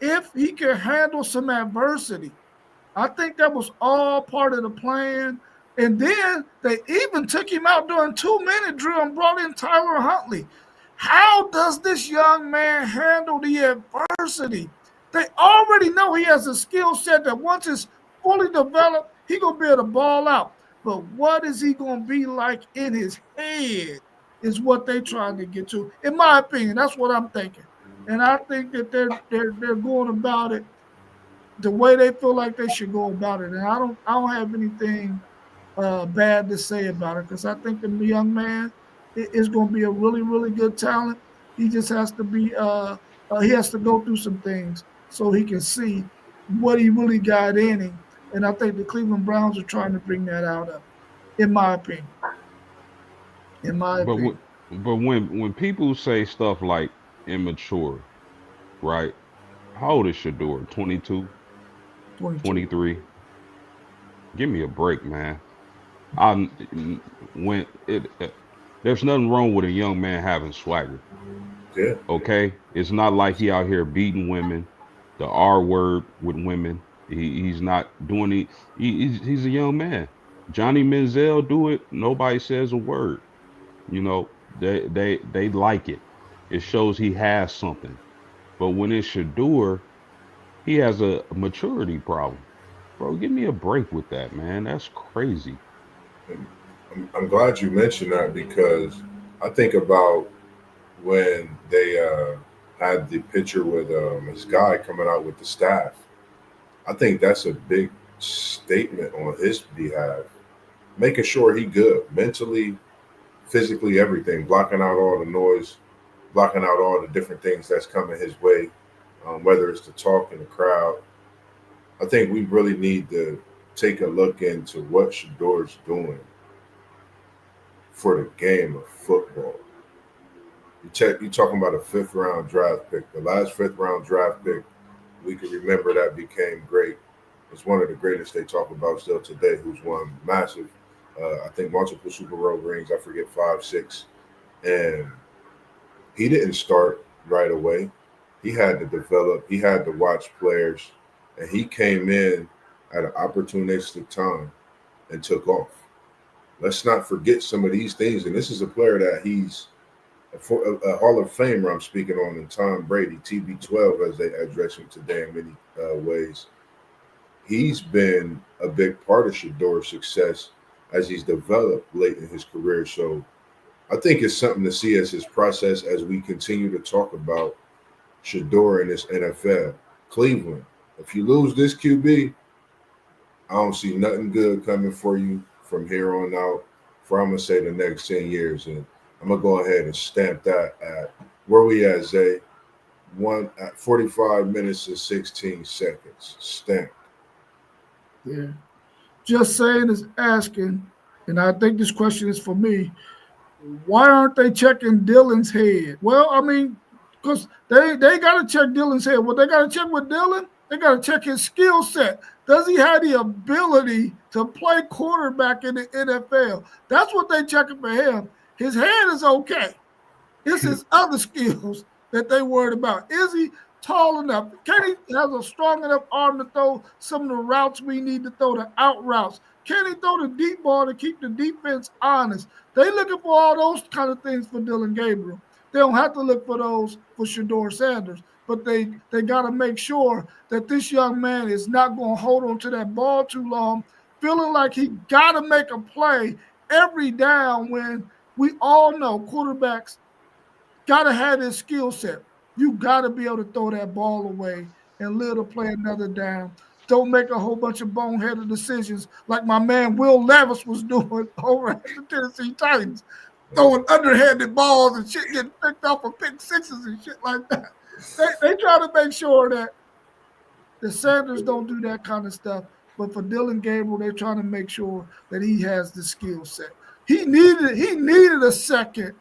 Speaker 1: if he could handle some adversity. I think that was all part of the plan. And then they even took him out during 2-minute drill and brought in Tyler Huntley. How does this young man handle the adversity? They already know he has a skill set that once it's fully developed, he's going to be able to ball out. But what is he going to be like in his head is what they trying to get to. In my opinion, that's what I'm thinking. And I think that they're going about it the way they feel like they should go about it. And I don't have anything bad to say about it, because I think the young man is going to be a really, really good talent. He just has to be he has to go through some things so he can see what he really got in him. And I think the Cleveland Browns are trying to bring that out of him, in my opinion.
Speaker 2: But when people say stuff like immature, right? How old is Shedeur? 22? 23? Give me a break, man. There's nothing wrong with a young man having swagger.
Speaker 3: Yeah.
Speaker 2: Okay? It's not like he out here beating women, the R word with women. He's not doing it. He's a young man. Johnny Manziel do it. Nobody says a word. They like it. It shows he has something. But when it's Shedeur, he has a maturity problem. Bro, give me a break with that, man. That's crazy.
Speaker 3: I'm glad you mentioned that, because I think about when they had the picture with his guy coming out with the staff. I think that's a big statement on his behalf, making sure he good mentally, physically, everything, blocking out all the noise, blocking out all the different things that's coming his way, whether it's the talk in the crowd. I think we really need to take a look into what Shedeur's doing for the game of football. You're talking about a 5th-round draft pick. The last 5th-round draft pick, we can remember that became great. is one of the greatest they talk about still today, who's won massive, I think multiple Super Bowl rings. I forget 5, 6, and he didn't start right away. He had to develop. He had to watch players, and he came in at an opportunistic time and took off. Let's not forget some of these things. And this is a player that he's a Hall of Famer. I'm speaking on, and Tom Brady, TB12, as they address him today in many ways. He's been a big part of Shedeur's success as he's developed late in his career. So I think it's something to see as his process as we continue to talk about Shedeur in this NFL. Cleveland, if you lose this QB, I don't see nothing good coming for you from here on out for, I'm going to say, the next 10 years. And I'm going to go ahead and stamp that at where we at, Zay? 45 minutes and 16 seconds. Stamped.
Speaker 1: Yeah. Just saying is asking, and I think this question is for me. Why aren't they checking Dylan's head? Well, I mean, because they got to check Dylan's head. What they got to check with Dylan, they got to check his skill set. Does he have the ability to play quarterback in the NFL? That's what they checking for him. His head is okay. It's his other skills that they worried about. Is he tall enough? Can he have a strong enough arm to throw some of the routes we need to throw, the out routes? Can he throw the deep ball to keep the defense honest? They looking for all those kind of things for Dylan Gabriel. They don't have to look for those for Shedeur Sanders, but they got to make sure that this young man is not going to hold on to that ball too long, feeling like he got to make a play every down when we all know quarterbacks got to have this skill set. You got to be able to throw that ball away and live to play another down. Don't make a whole bunch of boneheaded decisions like my man Will Levis was doing over at the Tennessee Titans, throwing underhanded balls and shit getting picked off of pick sixes and shit like that. They try to make sure that the Sanders don't do that kind of stuff. But for Dylan Gabriel, they're trying to make sure that he has the skill set. He needed a second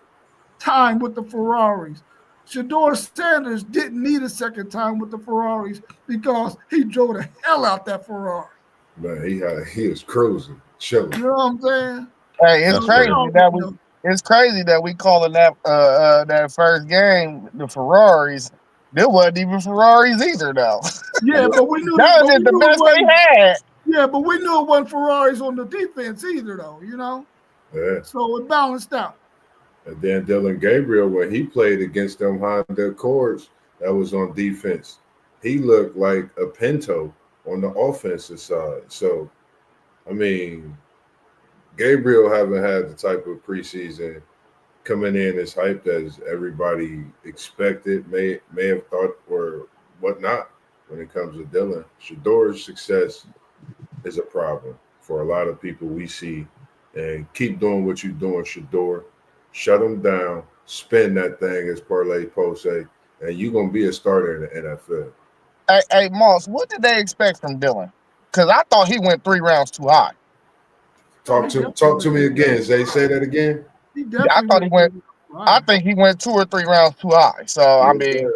Speaker 1: time with the Ferraris. Shedeur Sanders didn't need a second time with the Ferraris because he drove the hell out that Ferrari.
Speaker 3: Man, he was cruising, chilling.
Speaker 1: You know what I'm saying?
Speaker 4: Hey, it's crazy that we calling that first game the Ferraris. There wasn't even Ferraris either, though.
Speaker 1: Yeah, but we knew
Speaker 4: that was the best they had.
Speaker 1: Yeah, but we knew it wasn't Ferraris on the defense either, though. You know.
Speaker 3: Yeah.
Speaker 1: So it balanced out.
Speaker 3: And then Dylan Gabriel, when he played against them Honda Accords that was on defense, he looked like a Pinto on the offensive side. So, I mean, Gabriel haven't had the type of preseason coming in as hyped as everybody expected, may have thought or whatnot when it comes to Dylan. Shedeur's success is a problem for a lot of people we see. And keep doing what you're doing, Shedeur. Shut them down, spin that thing, as Parlay Post say, and you're going to be a starter in the NFL.
Speaker 4: Hey, Moss, what did they expect from Dylan? Because I thought he went 3 rounds too high.
Speaker 3: Talk to me again, Zay. Say that again.
Speaker 4: I think he went 2 or 3 rounds too high. So I mean,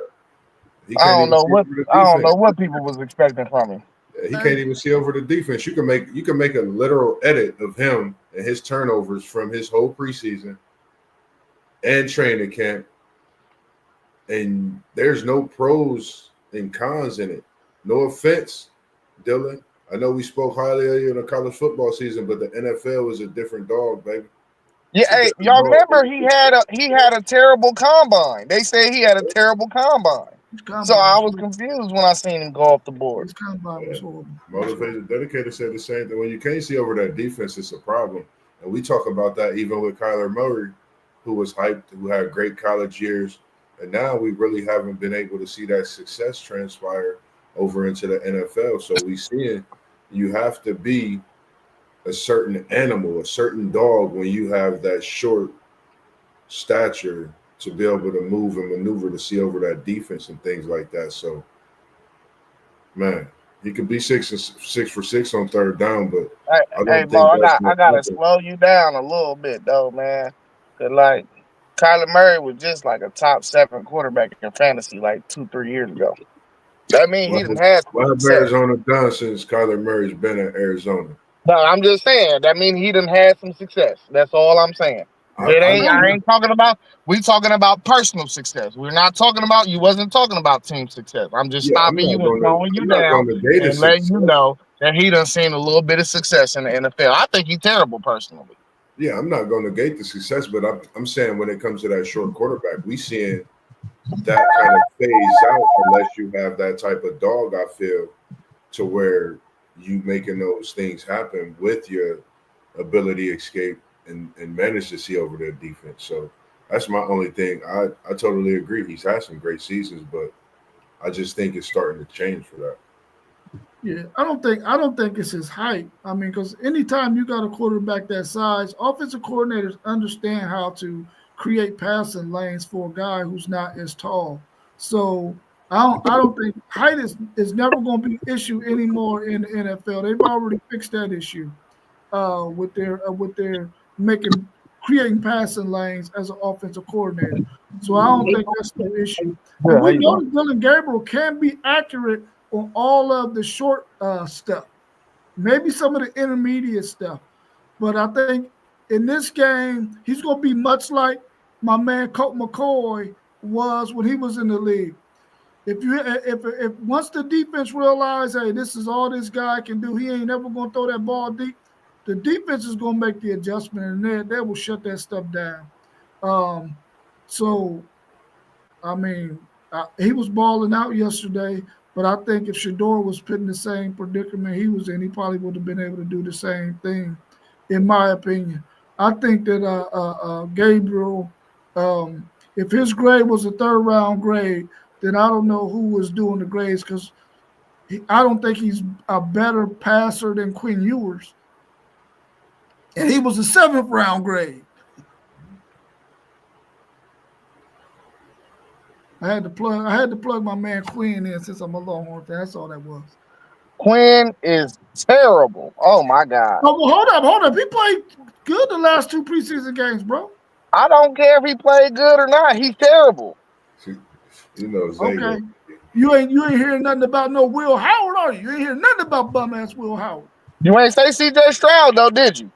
Speaker 4: I don't know what people was expecting from him.
Speaker 3: He can't even see over the defense. You can make a literal edit of him and his turnovers from his whole preseason and training camp, and there's no pros and cons in it. No offense, Dylan. I know we spoke highly of you in the college football season, but the NFL is a different dog, baby.
Speaker 4: Yeah, hey, y'all remember he had a terrible combine. They say he had a terrible combine. So I was confused when I seen him go off the board.
Speaker 1: His combine was horrible.
Speaker 3: Motivated, dedicated said the same thing. When you can't see over that defense, it's a problem. And we talk about that even with Kyler Murray, who was hyped, who had great college years. And now we really haven't been able to see that success transpire over into the NFL. So we seeing you have to be a certain animal, a certain dog when you have that short stature to be able to move and maneuver to see over that defense and things like that. So, man, he could be 6 for 6 on third down, but
Speaker 4: I gotta slow you down a little bit though, man. Cause like Kyler Murray was just like a top 7 quarterback in fantasy like 2-3 years ago. That means he done had some
Speaker 3: What have
Speaker 4: success.
Speaker 3: Arizona done since Kyler Murray's been at Arizona?
Speaker 4: No, I'm just saying that means he done had some success. That's all I'm saying.
Speaker 3: I
Speaker 4: I ain't talking about. We talking about personal success. We're not talking about. You wasn't talking about team success. I'm just
Speaker 3: yeah,
Speaker 4: stopping you and slowing you
Speaker 3: I'm not
Speaker 4: down
Speaker 3: going to date a
Speaker 4: and letting you
Speaker 3: success.
Speaker 4: know that he done seen a little bit of success in the NFL. I think he's terrible personally.
Speaker 3: Yeah, I'm not going to negate the success, but I'm saying when it comes to that short quarterback, we seeing that kind of phase out unless you have that type of dog. I feel to where you making those things happen with your ability to escape and manage to see over their defense. So that's my only thing. I totally agree. He's had some great seasons, but I just think it's starting to change for that.
Speaker 1: Yeah, I don't think it's his height. I mean, because anytime you got a quarterback that size, offensive coordinators understand how to create passing lanes for a guy who's not as tall. So I don't think height is never going to be an issue anymore in the NFL. They've already fixed that issue with their making creating passing lanes as an offensive coordinator. So I don't think that's no issue. And we know that Dylan Gabriel can be accurate on all of the short stuff, maybe some of the intermediate stuff. But I think in this game, he's going to be much like my man Colt McCoy was when he was in the league. If once the defense realize, hey, this is all this guy can do, he ain't never going to throw that ball deep. The defense is going to make the adjustment, and they will shut that stuff down. So I mean, he was balling out yesterday, but I think if Shedeur was put in the same predicament he was in, he probably would have been able to do the same thing, in my opinion. I think that Gabriel, if his grade was a third round grade, then I don't know who was doing the grades because I don't think he's a better passer than Quinn Ewers. And he was a seventh round grade. I had to plug my man Quinn in since I'm a Longhorn fan. That's all that was.
Speaker 4: Quinn is terrible. Oh my God.
Speaker 1: Oh, well, hold up. He played good the last two preseason games, bro.
Speaker 4: I don't care if he played good or not. He's terrible.
Speaker 3: You know,
Speaker 1: Okay. You ain't hearing nothing about no Will Howard, are you? You ain't hearing nothing about bum ass Will Howard.
Speaker 4: You ain't say CJ Stroud though, did you?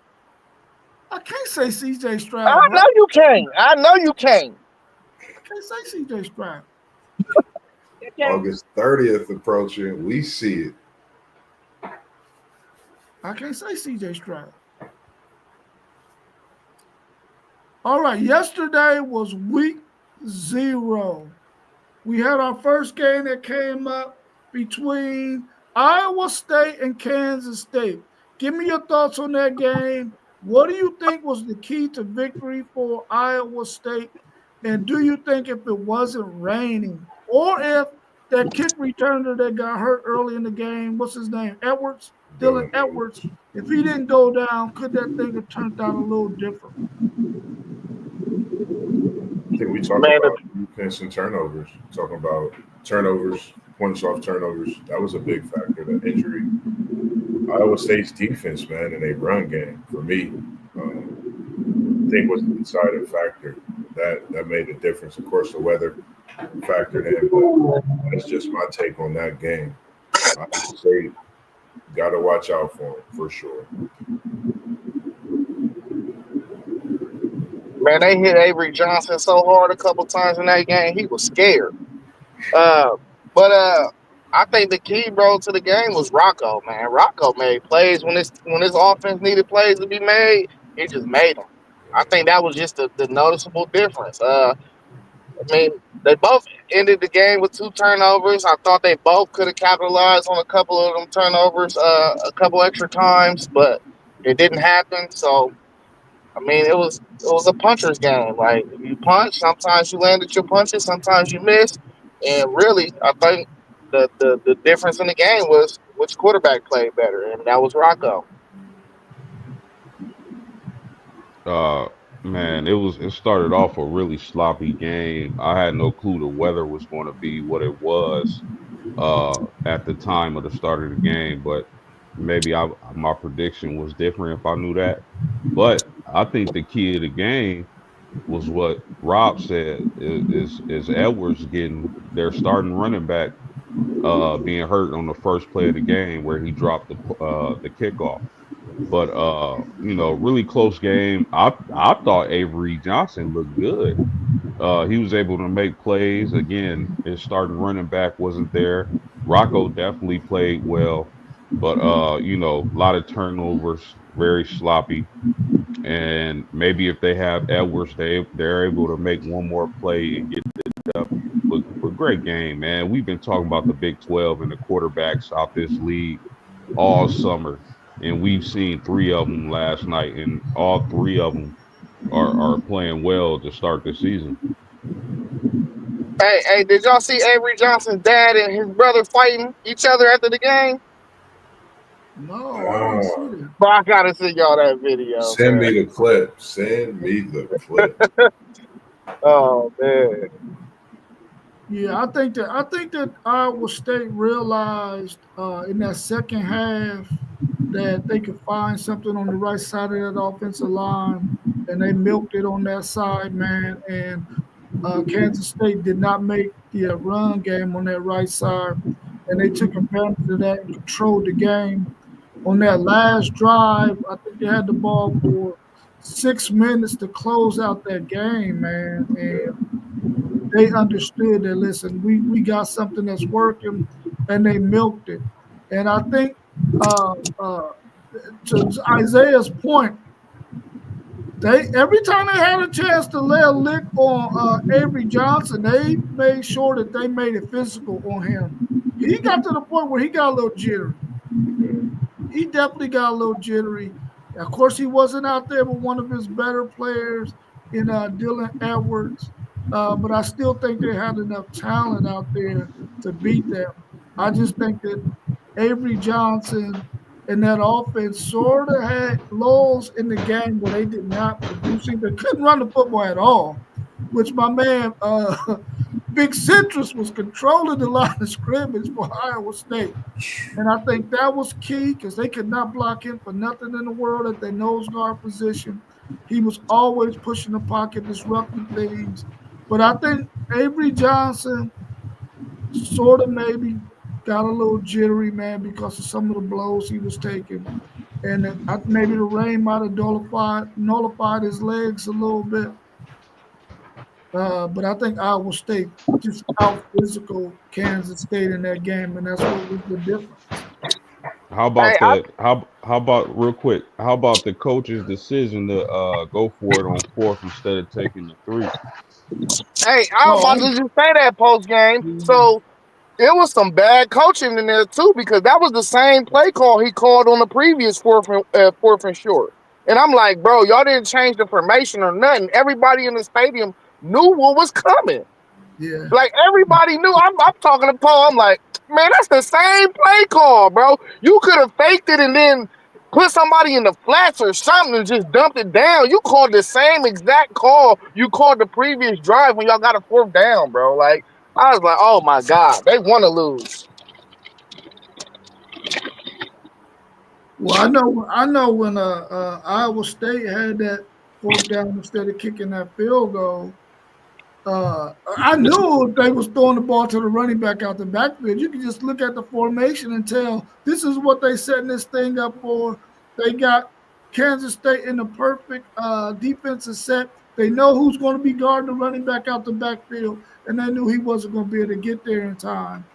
Speaker 1: I can't say CJ Stroud.
Speaker 4: I know you can't. I know you can't.
Speaker 1: I can't say CJ Stroud.
Speaker 3: August 30th approaching, we see it.
Speaker 1: I can't say CJ Stroud. All right, yesterday was week 0. We had our first game that came up between Iowa State and Kansas State. Give me your thoughts on that game. What do you think was the key to victory for Iowa State? And do you think if it wasn't raining or if that kick returner that got hurt early in the game, what's his name? Dylan Edwards, if he didn't go down, could that thing have turned out a little different?
Speaker 3: I think we talk about defense and turnovers. Talking about turnovers, points off turnovers. That was a big factor. The injury. Iowa State's defense, man, and a run game for me, I think was the deciding factor. That made a difference. Of course, the weather factored in, but that's just my take on that game. Iowa State got to watch out for him for sure.
Speaker 4: Man, they hit Avery Johnson so hard a couple times in that game, he was scared. But I think the key, bro, to the game was Rocco. Man, Rocco made plays when this offense needed plays to be made. He just made them. I think that was just the noticeable difference. I mean, they both ended the game with 2 turnovers. I thought they both could have capitalized on a couple of them turnovers, a couple extra times, but it didn't happen. So, I mean, it was a puncher's game. Like, you punch, sometimes you landed your punches, sometimes you miss. And really, I think the difference in the game was which quarterback played better, and that was Rocco.
Speaker 2: Man, it started off a really sloppy game. I had no clue the weather was going to be what it was at the time of the start of the game, but maybe my prediction was different if I knew that. But I think the key of the game was what Rob said is Edwards getting their starting running back being hurt on the first play of the game where he dropped the kickoff. But really close game. I thought Avery Johnson looked good. He was able to make plays. Again, his starting running back wasn't there. Rocco definitely played well, but a lot of turnovers, very sloppy. And maybe if they have Edwards, they're able to make one more play and get the W. But great game, man. We've been talking about the Big 12 and the quarterbacks out this league all summer, and we've seen three of them last night, and all three of them are playing well to start the season.
Speaker 4: Hey, did y'all see Avery Johnson's dad and his brother fighting each other after the game?
Speaker 1: No, I didn't see that.
Speaker 4: But I gotta see y'all that video.
Speaker 3: Send me the clip. Send me the clip.
Speaker 4: Oh man.
Speaker 1: Yeah, I think that Iowa State realized in that second half that they could find something on the right side of that offensive line, and they milked it on that side, man. And Kansas State did not make the run game on that right side, and they took advantage of that and controlled the game. On that last drive, I think they had the ball for 6 minutes to close out that game, man. And they understood that, listen, we got something that's working, and they milked it. And I think to Isaiah's point, they every time they had a chance to lay a lick on Avery Johnson, they made sure that they made it physical on him. He got to the point where he got a little jittery. He definitely got a little jittery. Of course, he wasn't out there with one of his better players in Dylan Edwards, but I still think they had enough talent out there to beat them. I just think that Avery Johnson and that offense sort of had lulls in the game where they did not produce. They couldn't run the football at all, which my man Big Citrus was controlling the line of scrimmage for Iowa State. And I think that was key because they could not block him for nothing in the world at their nose guard position. He was always pushing the pocket, disrupting things. But I think Avery Johnson sort of maybe got a little jittery, man, because of some of the blows he was taking. And maybe the rain might have nullified his legs a little bit. But I think Iowa State just out physical Kansas State in that game, and that's what was the difference.
Speaker 2: How about how about real quick? How about the coach's decision to go for it on fourth instead of taking the three?
Speaker 4: Hey, I was about to just say that post game. So it was some bad coaching in there too, because that was the same play call he called on the previous fourth and short. And I'm like, bro, y'all didn't change the formation or nothing. Everybody in the stadium knew what was coming.
Speaker 1: Yeah.
Speaker 4: Like everybody knew. I'm talking to Paul. I'm like, man, that's the same play call, bro. You could have faked it and then put somebody in the flats or something and just dumped it down. You called the same exact call you called the previous drive when y'all got a fourth down, bro. Like, I was like, oh my God, they want to lose.
Speaker 1: Well, I know when Iowa State had that fourth down instead of kicking that field goal, I knew if they was throwing the ball to the running back out the backfield. You can just look at the formation and tell this is what they setting this thing up for. They got Kansas State in the perfect defensive set. They know who's going to be guarding the running back out the backfield, and they knew he wasn't going to be able to get there in time.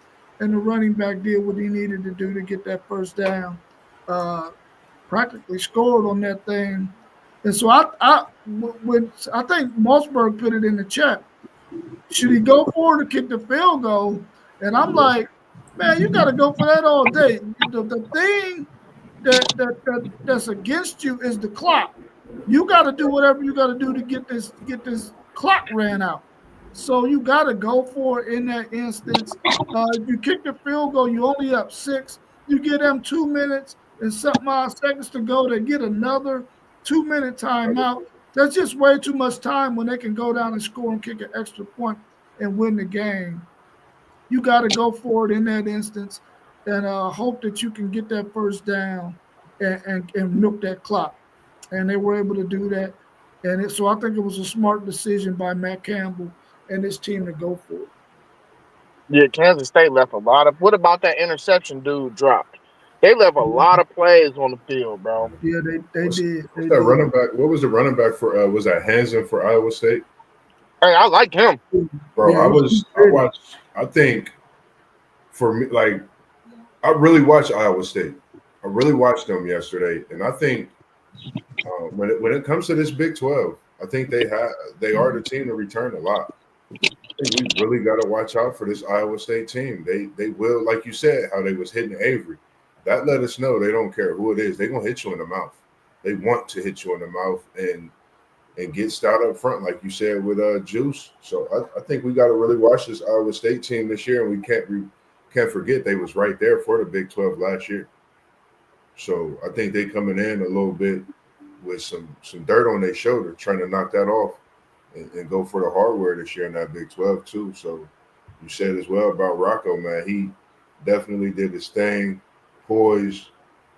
Speaker 1: And the running back did what he needed to do to get that first down. Practically scored on that thing. And so I think Mossberg put it in the chat. Should he go for it or kick the field goal? And I'm like, man, you got to go for that all day. The thing that's against you is the clock. You got to do whatever you got to do to get this clock ran out. So you got to go for it in that instance. If you kick the field goal, you only up 6. You give them 2 minutes and something odd seconds to go to get another 2-minute timeout. That's just way too much time when they can go down and score and kick an extra point and win the game. You got to go for it in that instance and hope that you can get that first down and milk that clock. And they were able to do that. And so I think it was a smart decision by Matt Campbell and his team to go for it.
Speaker 4: Yeah, Kansas State left a lot of. What about that interception dude dropped? They left a lot of plays on the field, bro.
Speaker 1: Yeah, they did.
Speaker 3: What's
Speaker 1: They
Speaker 3: that
Speaker 1: did.
Speaker 3: running back? What was the running back for? Was that Hansen for Iowa State?
Speaker 4: Hey, I like him.
Speaker 3: Bro,
Speaker 1: Yeah,
Speaker 3: I watched. I think for me, like I really watched Iowa State. I really watched them yesterday, and I think when it comes to this Big 12, I think they are the team to return a lot. I think we really got to watch out for this Iowa State team. They will, like you said, how they was hitting Avery. That let us know they don't care who it is. They're gonna hit you in the mouth. They want to hit you in the mouth and get stout up front, like you said with Juice. So I think we got to really watch this Iowa State team this year, and we can't forget they was right there for the Big 12 last year. So I think they coming in a little bit with some dirt on their shoulder, trying to knock that off and go for the hardware this year in that Big 12 too. So you said as well about Rocco, man. He definitely did his thing. Poise,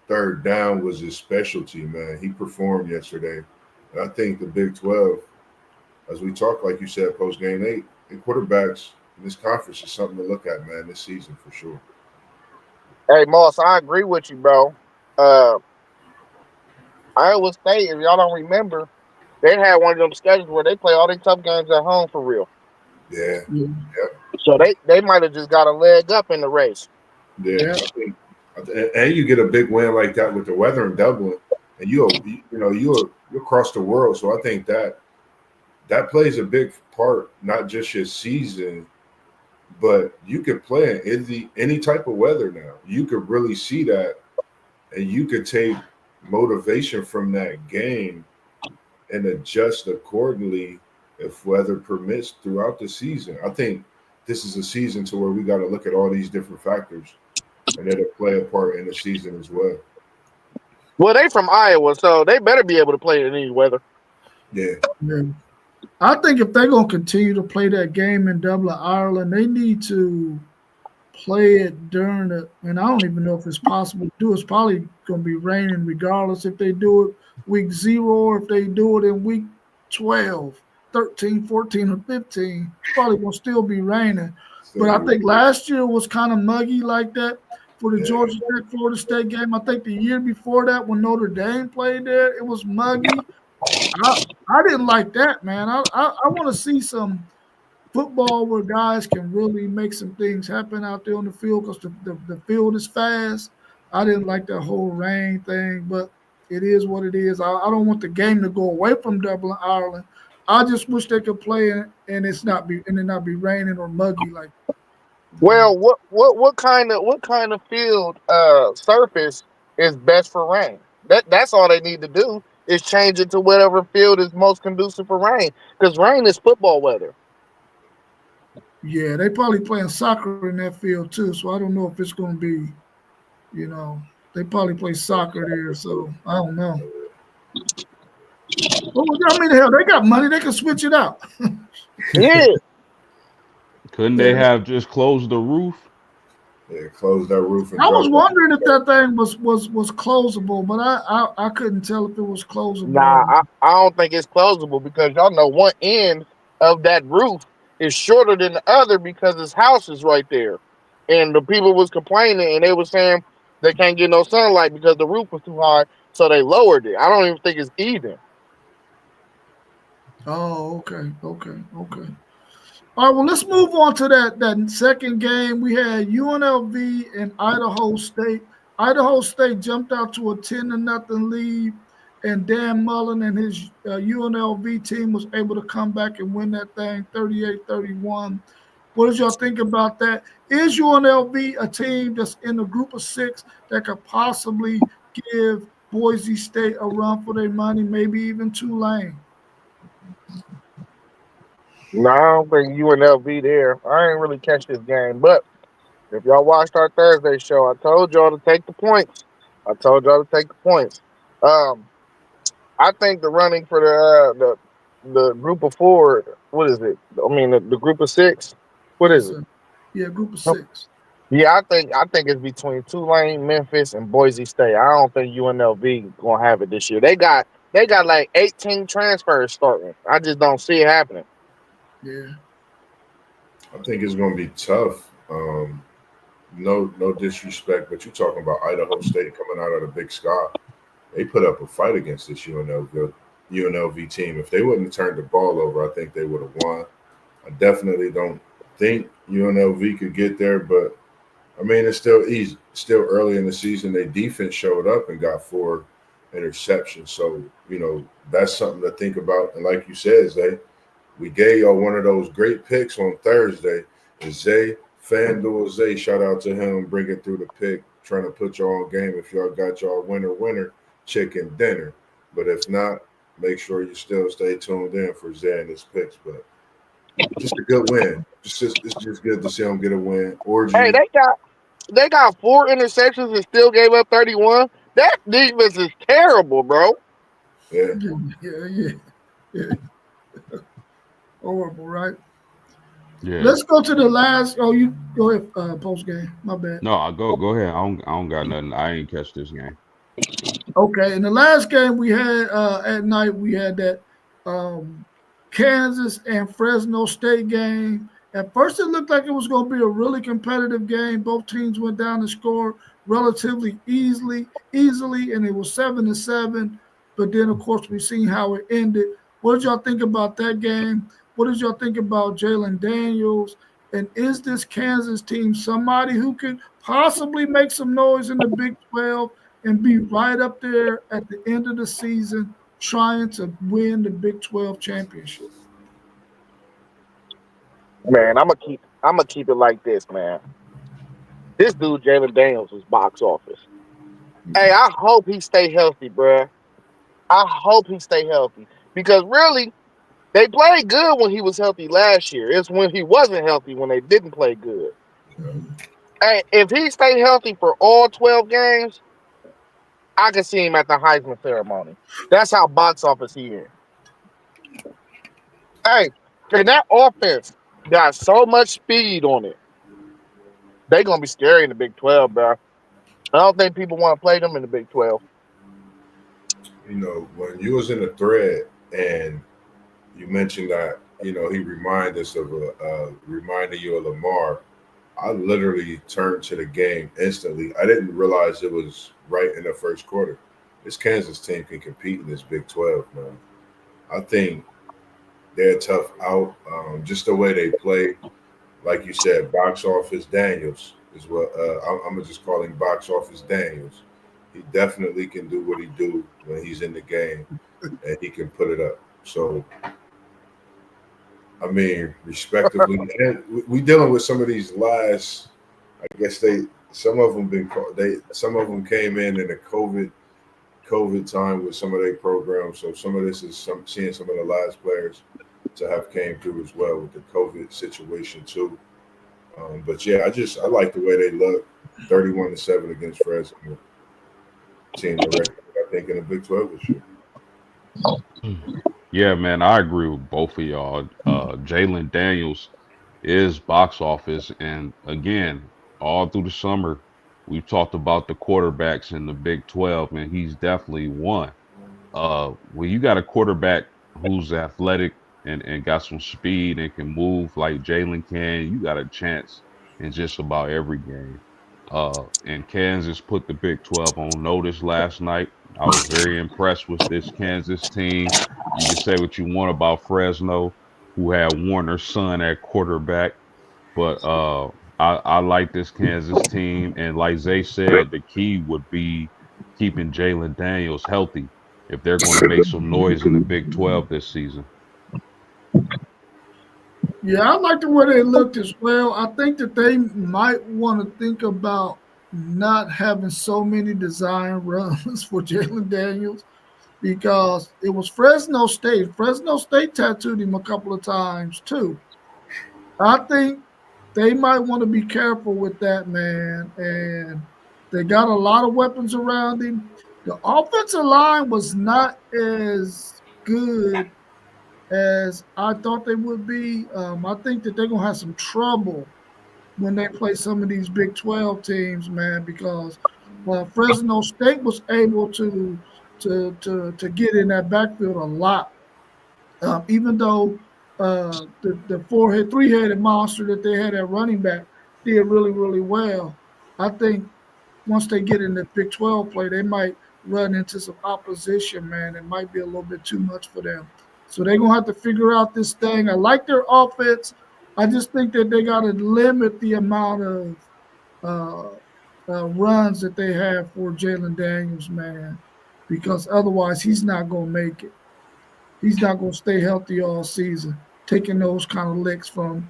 Speaker 3: third down was his specialty, man. He performed yesterday. And I think the Big 12, as we talk, like you said, post game, they quarterbacks in this conference is something to look at, man, this season for sure.
Speaker 4: Hey, Moss, I agree with you, bro. Iowa State, if y'all don't remember, they had one of them schedules where they play all their tough games at home for real.
Speaker 3: Yeah.
Speaker 1: Yeah.
Speaker 4: So they might have just got a leg up in the race.
Speaker 3: Yeah. And you get a big win like that with the weather in Dublin, and you'll cross the world. So I think that plays a big part, not just your season, but you could play in any type of weather now. You could really see that, and you could take motivation from that game and adjust accordingly if weather permits throughout the season. I think this is a season to where we got to look at all these different factors, and it'll play a part in the season as well.
Speaker 4: Well, they from Iowa, so they better be able to play in any weather.
Speaker 3: Yeah.
Speaker 1: I think if they're going to continue to play that game in Dublin, Ireland, they need to play it during it. And I don't even know if it's possible to do. It's probably going to be raining regardless if they do it week 0 or if they do it in week 12, 13, 14, or 15. It's probably going to still be raining. But I think last year was kind of muggy like that for the Georgia Tech Florida State game. I think the year before that when Notre Dame played there, it was muggy. I didn't like that, man. I want to see some football where guys can really make some things happen out there on the field because the field is fast. I didn't like that whole rain thing, but it is what it is. I don't want the game to go away from Dublin, Ireland. I just wish they could play and it not be raining or muggy like.
Speaker 4: Well, what kind of field surface is best for rain? That's all they need to do is change it to whatever field is most conducive for rain. Because rain is football weather.
Speaker 1: Yeah, they probably playing soccer in that field too, so I don't know if it's going to be, they probably play soccer there, so I don't know. Well, I mean, hell, they got money; they can switch it out.
Speaker 4: Yeah.
Speaker 2: Couldn't they have just closed the roof?
Speaker 3: Yeah, close that roof. And
Speaker 1: I was wondering if that thing was closable, but I couldn't tell if it was closable.
Speaker 4: Nah, I don't think it's closable because y'all know one end of that roof is shorter than the other because his house is right there. And the people was complaining and they were saying they can't get no sunlight because the roof was too high, so they lowered it. I don't even think it's even.
Speaker 1: Oh, okay. All right, well, let's move on to that second game. We had UNLV and Idaho State. Idaho State jumped out to a 10-0 lead, and Dan Mullen and his UNLV team was able to come back and win that thing 38-31. What did y'all think about that? Is UNLV a team that's in the group of 6 that could possibly give Boise State a run for their money, maybe even Tulane?
Speaker 4: No, I don't think UNLV there. I ain't really catch this game, but if y'all watched our Thursday show, I told y'all to take the points. I think the running for the group of 4. What is it? I mean, the group of 6. What is it?
Speaker 1: Yeah, group of 6.
Speaker 4: Yeah, I think it's between Tulane, Memphis, and Boise State. I don't think UNLV gonna have it this year. They got like 18 transfers starting. I just don't see it happening.
Speaker 1: Yeah.
Speaker 3: I think it's going to be tough. Um, no disrespect, but you're talking about Idaho State coming out of the Big Sky. They put up a fight against this UNLV team. If they wouldn't have turned the ball over, I think they would have won. I definitely don't think UNLV could get there, but I mean, it's still easy. Still early in the season. Their defense showed up and got 4 interceptions. So, that's something to think about. And like you said, Zay, we gave y'all one of those great picks on Thursday. And Zay, FanDuel Zay, shout out to him bringing through the pick, trying to put y'all on game. If y'all got y'all winner, chicken dinner. But if not, make sure you still stay tuned in for Zay and his picks. But just a good win. It's just good to see him get a win.
Speaker 4: Hey,
Speaker 3: Orgy.
Speaker 4: they got 4 interceptions and still gave up 31. That defense is terrible, bro.
Speaker 3: Yeah.
Speaker 1: Yeah. Horrible, right?
Speaker 2: Yeah.
Speaker 1: Let's go to the last. Oh, you go ahead. Post game. My bad.
Speaker 2: No, I go ahead. I don't got nothing. I ain't catch this game.
Speaker 1: Okay. In the last game we had at night, we had that Kansas and Fresno State game. At first, it looked like it was going to be a really competitive game. Both teams went down and scored relatively easily, and it was 7-7. But then, of course, we seen how it ended. What did y'all think about that game? What did y'all think about Jalen Daniels? And is this Kansas team somebody who could possibly make some noise in the Big 12 and be right up there at the end of the season trying to win the Big 12 championship?
Speaker 4: Man, I'm gonna keep it like this, man. This dude, Jalen Daniels, is box office. Hey, I hope he stay healthy, bruh. I hope he stay healthy. Because really, they played good when he was healthy last year. It's when he wasn't healthy when they didn't play good. Hey, if he stay healthy for all 12 games, I can see him at the Heisman ceremony. That's how box office he is. Hey, and that offense got so much speed on it. They gonna be scary in the Big 12, bro. I don't think people want to play them in the Big 12.
Speaker 3: When you was in the thread and you mentioned that, he reminded you of Lamar. I literally turned to the game instantly. I didn't realize it was right in the first quarter. This Kansas team can compete in this Big 12, man. I think they're tough out. Just the way they play, like you said, box office Daniels is what I'm gonna just call him box office Daniels. He definitely can do what he do when he's in the game, and he can put it up. So, I mean, respectively, and we dealing with some of these last. I guess some of them came in the COVID time with some of their programs. So some of this is seeing some of the last players to have came through as well with the COVID situation too. But yeah, I like the way they look. 31-7 against Fresno. Seeing the record, I think, in the Big 12 this year.
Speaker 2: Yeah, man, I agree with both of y'all. Jalen Daniels is box office, and again, all through the summer, we've talked about the quarterbacks in the Big 12, and he's definitely one. When you got a quarterback who's athletic and got some speed and can move like Jalen can, you got a chance in just about every game. And Kansas put the Big 12 on notice last night. I was very impressed with this Kansas team. You can say what you want about Fresno, who had Warner's son at quarterback, but I like this Kansas team. And like Zay said, the key would be keeping Jalen Daniels healthy if they're going to make some noise in the Big 12 this season.
Speaker 1: Yeah, I like the way they looked as well. I think that they might want to think about not having so many design runs for Jalen Daniels because it was Fresno State. Fresno State tattooed him a couple of times too. I think they might want to be careful with that, man. And they got a lot of weapons around him. The offensive line was not as good as I thought they would be. I think that they're gonna have some trouble when they play some of these Big 12 teams, man, because Fresno State was able to get in that backfield a lot, even though the three-headed monster that they had at running back did really, really well. I think once they get in the Big 12 play, they might run into some opposition, man. It might be a little bit too much for them. So they're going to have to figure out this thing. I like their offense. I just think that they got to limit the amount of uh, runs that they have for Jalen Daniels, man, because otherwise he's not going to make it. He's not going to stay healthy all season, taking those kind of licks from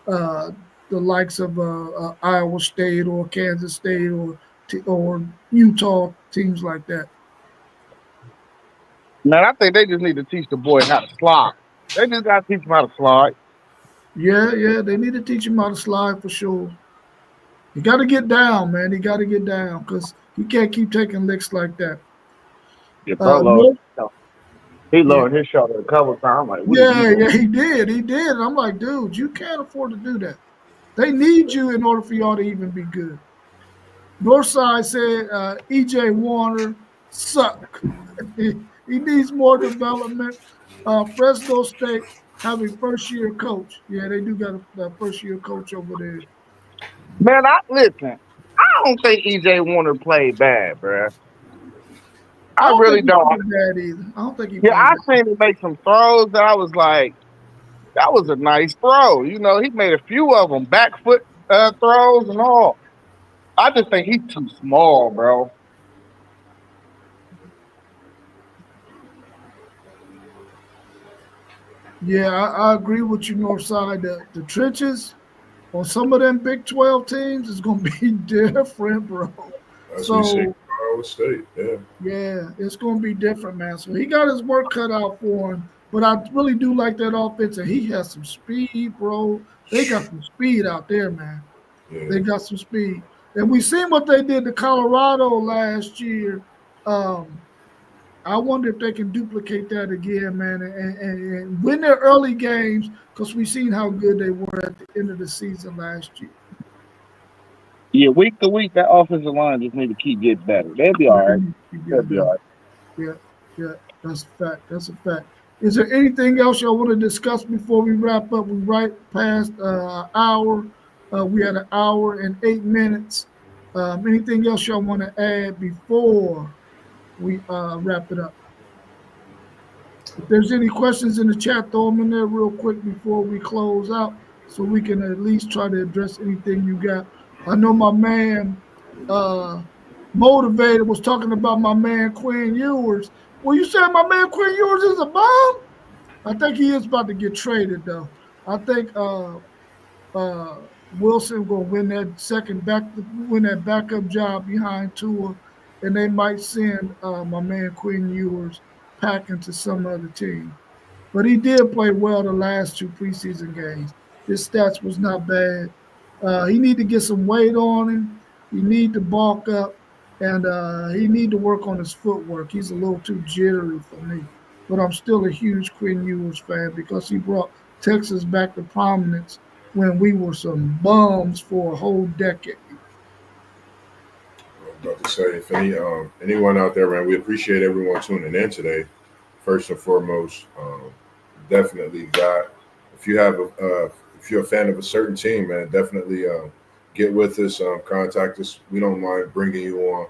Speaker 1: uh, the likes of Iowa State or Kansas State or Utah teams like that.
Speaker 4: Man, I think they just need to teach the boy how to slide. They just got to teach him how to slide.
Speaker 1: Yeah, they need to teach him how to slide for sure. He got to get down, man. He got to get down because he can't keep taking licks like that.
Speaker 4: Yeah, bro, he
Speaker 1: Yeah.
Speaker 4: lowered his shoulder a couple times. I'm like, what
Speaker 1: Yeah,
Speaker 4: are you doing?
Speaker 1: he did. He did. And I'm like, dude, you can't afford to do that. They need you in order for y'all to even be good. Northside said EJ Warner suck. he needs more development. Fresno State have a first-year coach. Yeah, they do got a first-year coach over there.
Speaker 4: Man, listen. I don't think EJ Warner played bad, bro. I
Speaker 1: don't
Speaker 4: really
Speaker 1: think he
Speaker 4: don't.
Speaker 1: played bad either. I don't think he
Speaker 4: Yeah,
Speaker 1: played
Speaker 4: I
Speaker 1: bad.
Speaker 4: seen him make some throws that I was like, that was a nice throw. You know, he made a few of them, back foot throws and all. I just think he's too small, bro.
Speaker 1: Yeah, I agree with you, Northside. The trenches on some of them Big 12 teams is going to be different, bro.
Speaker 3: As we see,
Speaker 1: So,
Speaker 3: Iowa State, yeah.
Speaker 1: yeah, it's going to be different, man. So he got his work cut out for him. But I really do like that offense, and he has some speed, bro. They got some speed out there, man. They
Speaker 3: Yeah.
Speaker 1: got some speed. And we seen what they did to Colorado last year. Um, I wonder if they can duplicate that again, man, and win their early games because we seen how good they were at the end of the season last year.
Speaker 4: Yeah, week to week, that offensive line just need to keep getting better. They'll be all
Speaker 1: They
Speaker 4: right.
Speaker 1: need to
Speaker 4: They'll
Speaker 1: get
Speaker 4: be all
Speaker 1: better.
Speaker 4: right.
Speaker 1: Yeah, yeah, that's a fact. That's a fact. Is there anything else y'all want to discuss before we wrap up? We right past an hour. We had an hour and 8 minutes. Anything else y'all want to add before we wrap it up? If there's any questions in the chat, throw them in there real quick before we close out so we can at least try to address anything you got. I know my man Motivated was talking about my man Quinn Ewers. Well, you said my man Quinn Ewers is a bum? I think he is about to get traded, though. I think uh, Wilson gonna win that backup job behind Tua, and they might send my man Quinn Ewers packing to some other team. But he did play well the last two preseason games. His stats was not bad. He need to get some weight on him. He need to bulk up, and he need to work on his footwork. He's a little too jittery for me. But I'm still a huge Quinn Ewers fan because he brought Texas back to prominence when we were some bums for a whole decade.
Speaker 3: I was about to say, if anyone out there, man, we appreciate everyone tuning in today. First and foremost, definitely got. If you have if you're a fan of a certain team, man, definitely get with us. Contact us. We don't mind bringing you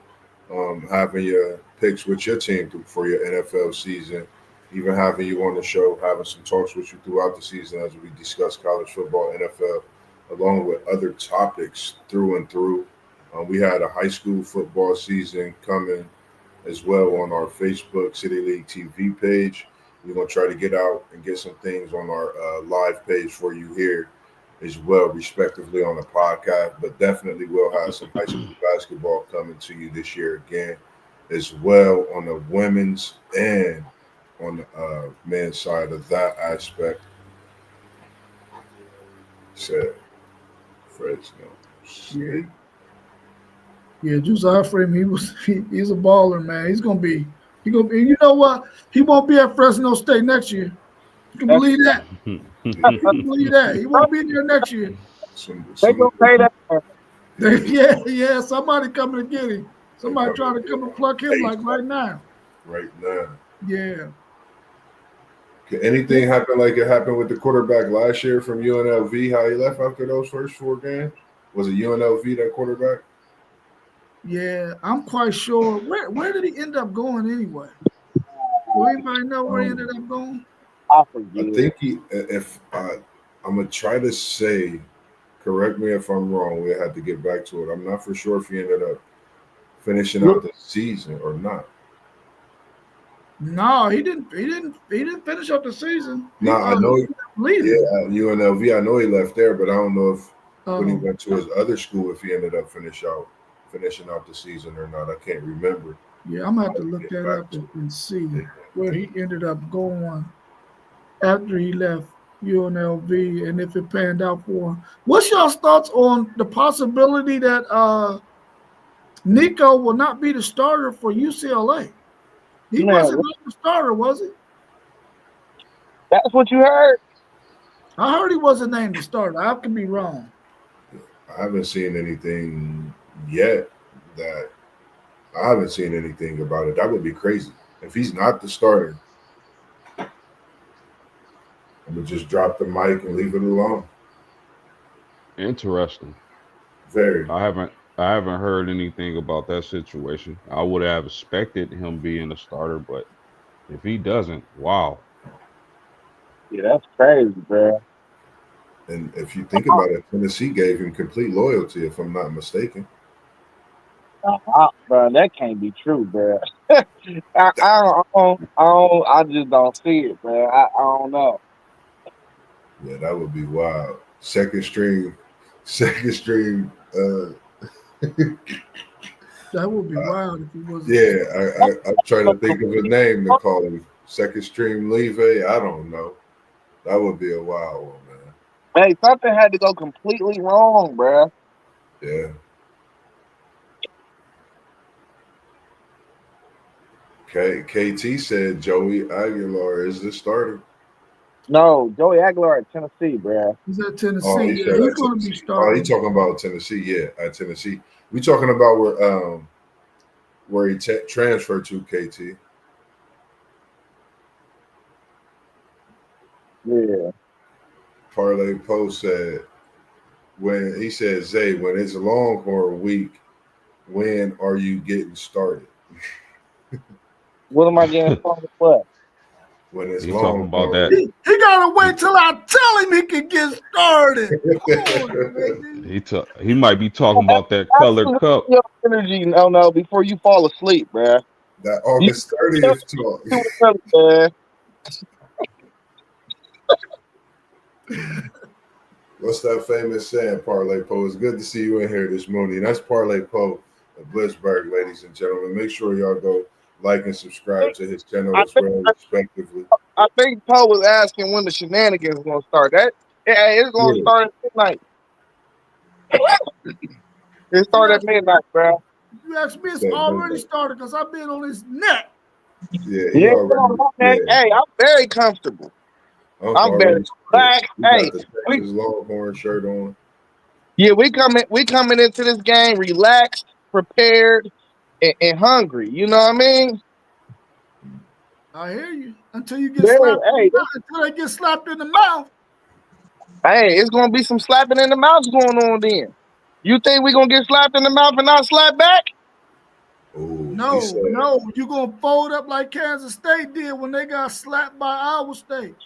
Speaker 3: on, having your picks with your team for your NFL season. Even having you on the show, having some talks with you throughout the season as we discuss college football, NFL, along with other topics through and through. We had a high school football season coming as well on our Facebook City League TV page. We're going to try to get out and get some things on our live page for you here as well, respectively, on the podcast. But definitely we'll have some high school basketball coming to you this year again, as well on the women's and on the men's side of that aspect. Said Fred's no.
Speaker 1: Yeah, yeah. Josiah for him, he's a baller, man. He gonna be. You know what? He won't be at Fresno State next year. You can believe that. You can believe that. He won't be there next year.
Speaker 4: They gonna pay that.
Speaker 1: Yeah. Somebody coming to get him. Somebody trying to come and pluck him like right now.
Speaker 3: Right now.
Speaker 1: Yeah.
Speaker 3: Can anything happen like it happened with the quarterback last year from UNLV? How he left after those first 4 games? Was it UNLV that quarterback?
Speaker 1: Yeah, I'm quite sure. Where did he end up going anyway? Do anybody know where he ended up going?
Speaker 4: I
Speaker 3: I
Speaker 4: forget.
Speaker 3: think I'm gonna try to say, correct me if I'm wrong. We had to get back to it. I'm not for sure if he ended up finishing out the season or not.
Speaker 1: No, he didn't. He didn't finish up the season.
Speaker 3: No, I know.
Speaker 1: Leaving.
Speaker 3: Yeah, UNLV. I know he left there, but I don't know if when he
Speaker 1: Oh,
Speaker 3: went to his other school, if he ended up finishing out the season or not. I can't remember.
Speaker 1: yeah, I'm gonna have to look that up and see where he ended up going after he left UNLV and if it panned out for him. What's y'all's thoughts on the possibility that Nico will not be the starter for UCLA? He wasn't named the starter, was he?
Speaker 4: That's what you heard?
Speaker 1: I heard he wasn't named the starter. I could be wrong.
Speaker 3: I haven't seen anything yet that I haven't seen anything about it. That would be crazy. If he's not the starter, I would just drop the mic and leave it alone.
Speaker 2: Interesting.
Speaker 3: Very.
Speaker 2: I haven't heard anything about that situation. I would have expected him being a starter, but if he doesn't, wow.
Speaker 4: Yeah, that's crazy, bro.
Speaker 3: And if you think about it, Tennessee gave him complete loyalty, if I'm not mistaken.
Speaker 4: Bro, that can't be true, bro. I just don't see it, bro. I don't know.
Speaker 3: Yeah, that would be wild. Second string.
Speaker 1: That would be wild if he wasn't.
Speaker 3: Yeah, I'm trying to think of a name to call him. Second string Leve. I don't know. That would be a wild one, man.
Speaker 4: Hey, something had to go completely wrong, bro.
Speaker 3: Yeah. KT said Joey Aguilar is the starter.
Speaker 4: No, Joey Aguilar at Tennessee, bro.
Speaker 1: He's at Tennessee.
Speaker 3: Oh,
Speaker 1: he's going to be starting.
Speaker 3: Oh, he's talking about Tennessee. Yeah, at Tennessee. We talking about where he transferred to, KT.
Speaker 4: Yeah.
Speaker 3: Parlay Post said when he said Zay, when it's Longhorn week, when are you getting started?
Speaker 4: What am I getting started for?
Speaker 3: When it's
Speaker 2: Longhorn. Talking about that.
Speaker 1: He gotta wait till I tell him he can get started.
Speaker 2: He might be talking about that colored cup.
Speaker 4: Your energy, no, before you fall asleep, bro.
Speaker 3: That August 30th talk. What's that famous saying, Parlay Poe? It's good to see you in here this morning. That's Parlay Poe of Blitzburg, ladies and gentlemen. Make sure y'all go like and subscribe to his channel as well, respectively.
Speaker 4: I think Poe was asking when the shenanigans going to start. It's going to start at midnight. It started at midnight, bro.
Speaker 1: You asked me, it's already started because I've been on his neck.
Speaker 3: Yeah.
Speaker 4: Hey, I'm very comfortable. I'm very relaxed. Hey,
Speaker 3: his Longhorn shirt on.
Speaker 4: Yeah, we coming into this game relaxed, prepared, and hungry. You know what I mean?
Speaker 1: I hear you. Until you get slapped until they get slapped in the mouth.
Speaker 4: Hey, it's gonna be some slapping in the mouth going on then. You think we're gonna get slapped in the mouth and not slap back?
Speaker 3: Ooh,
Speaker 1: no, you're gonna fold up like Kansas State did when they got slapped by Iowa State.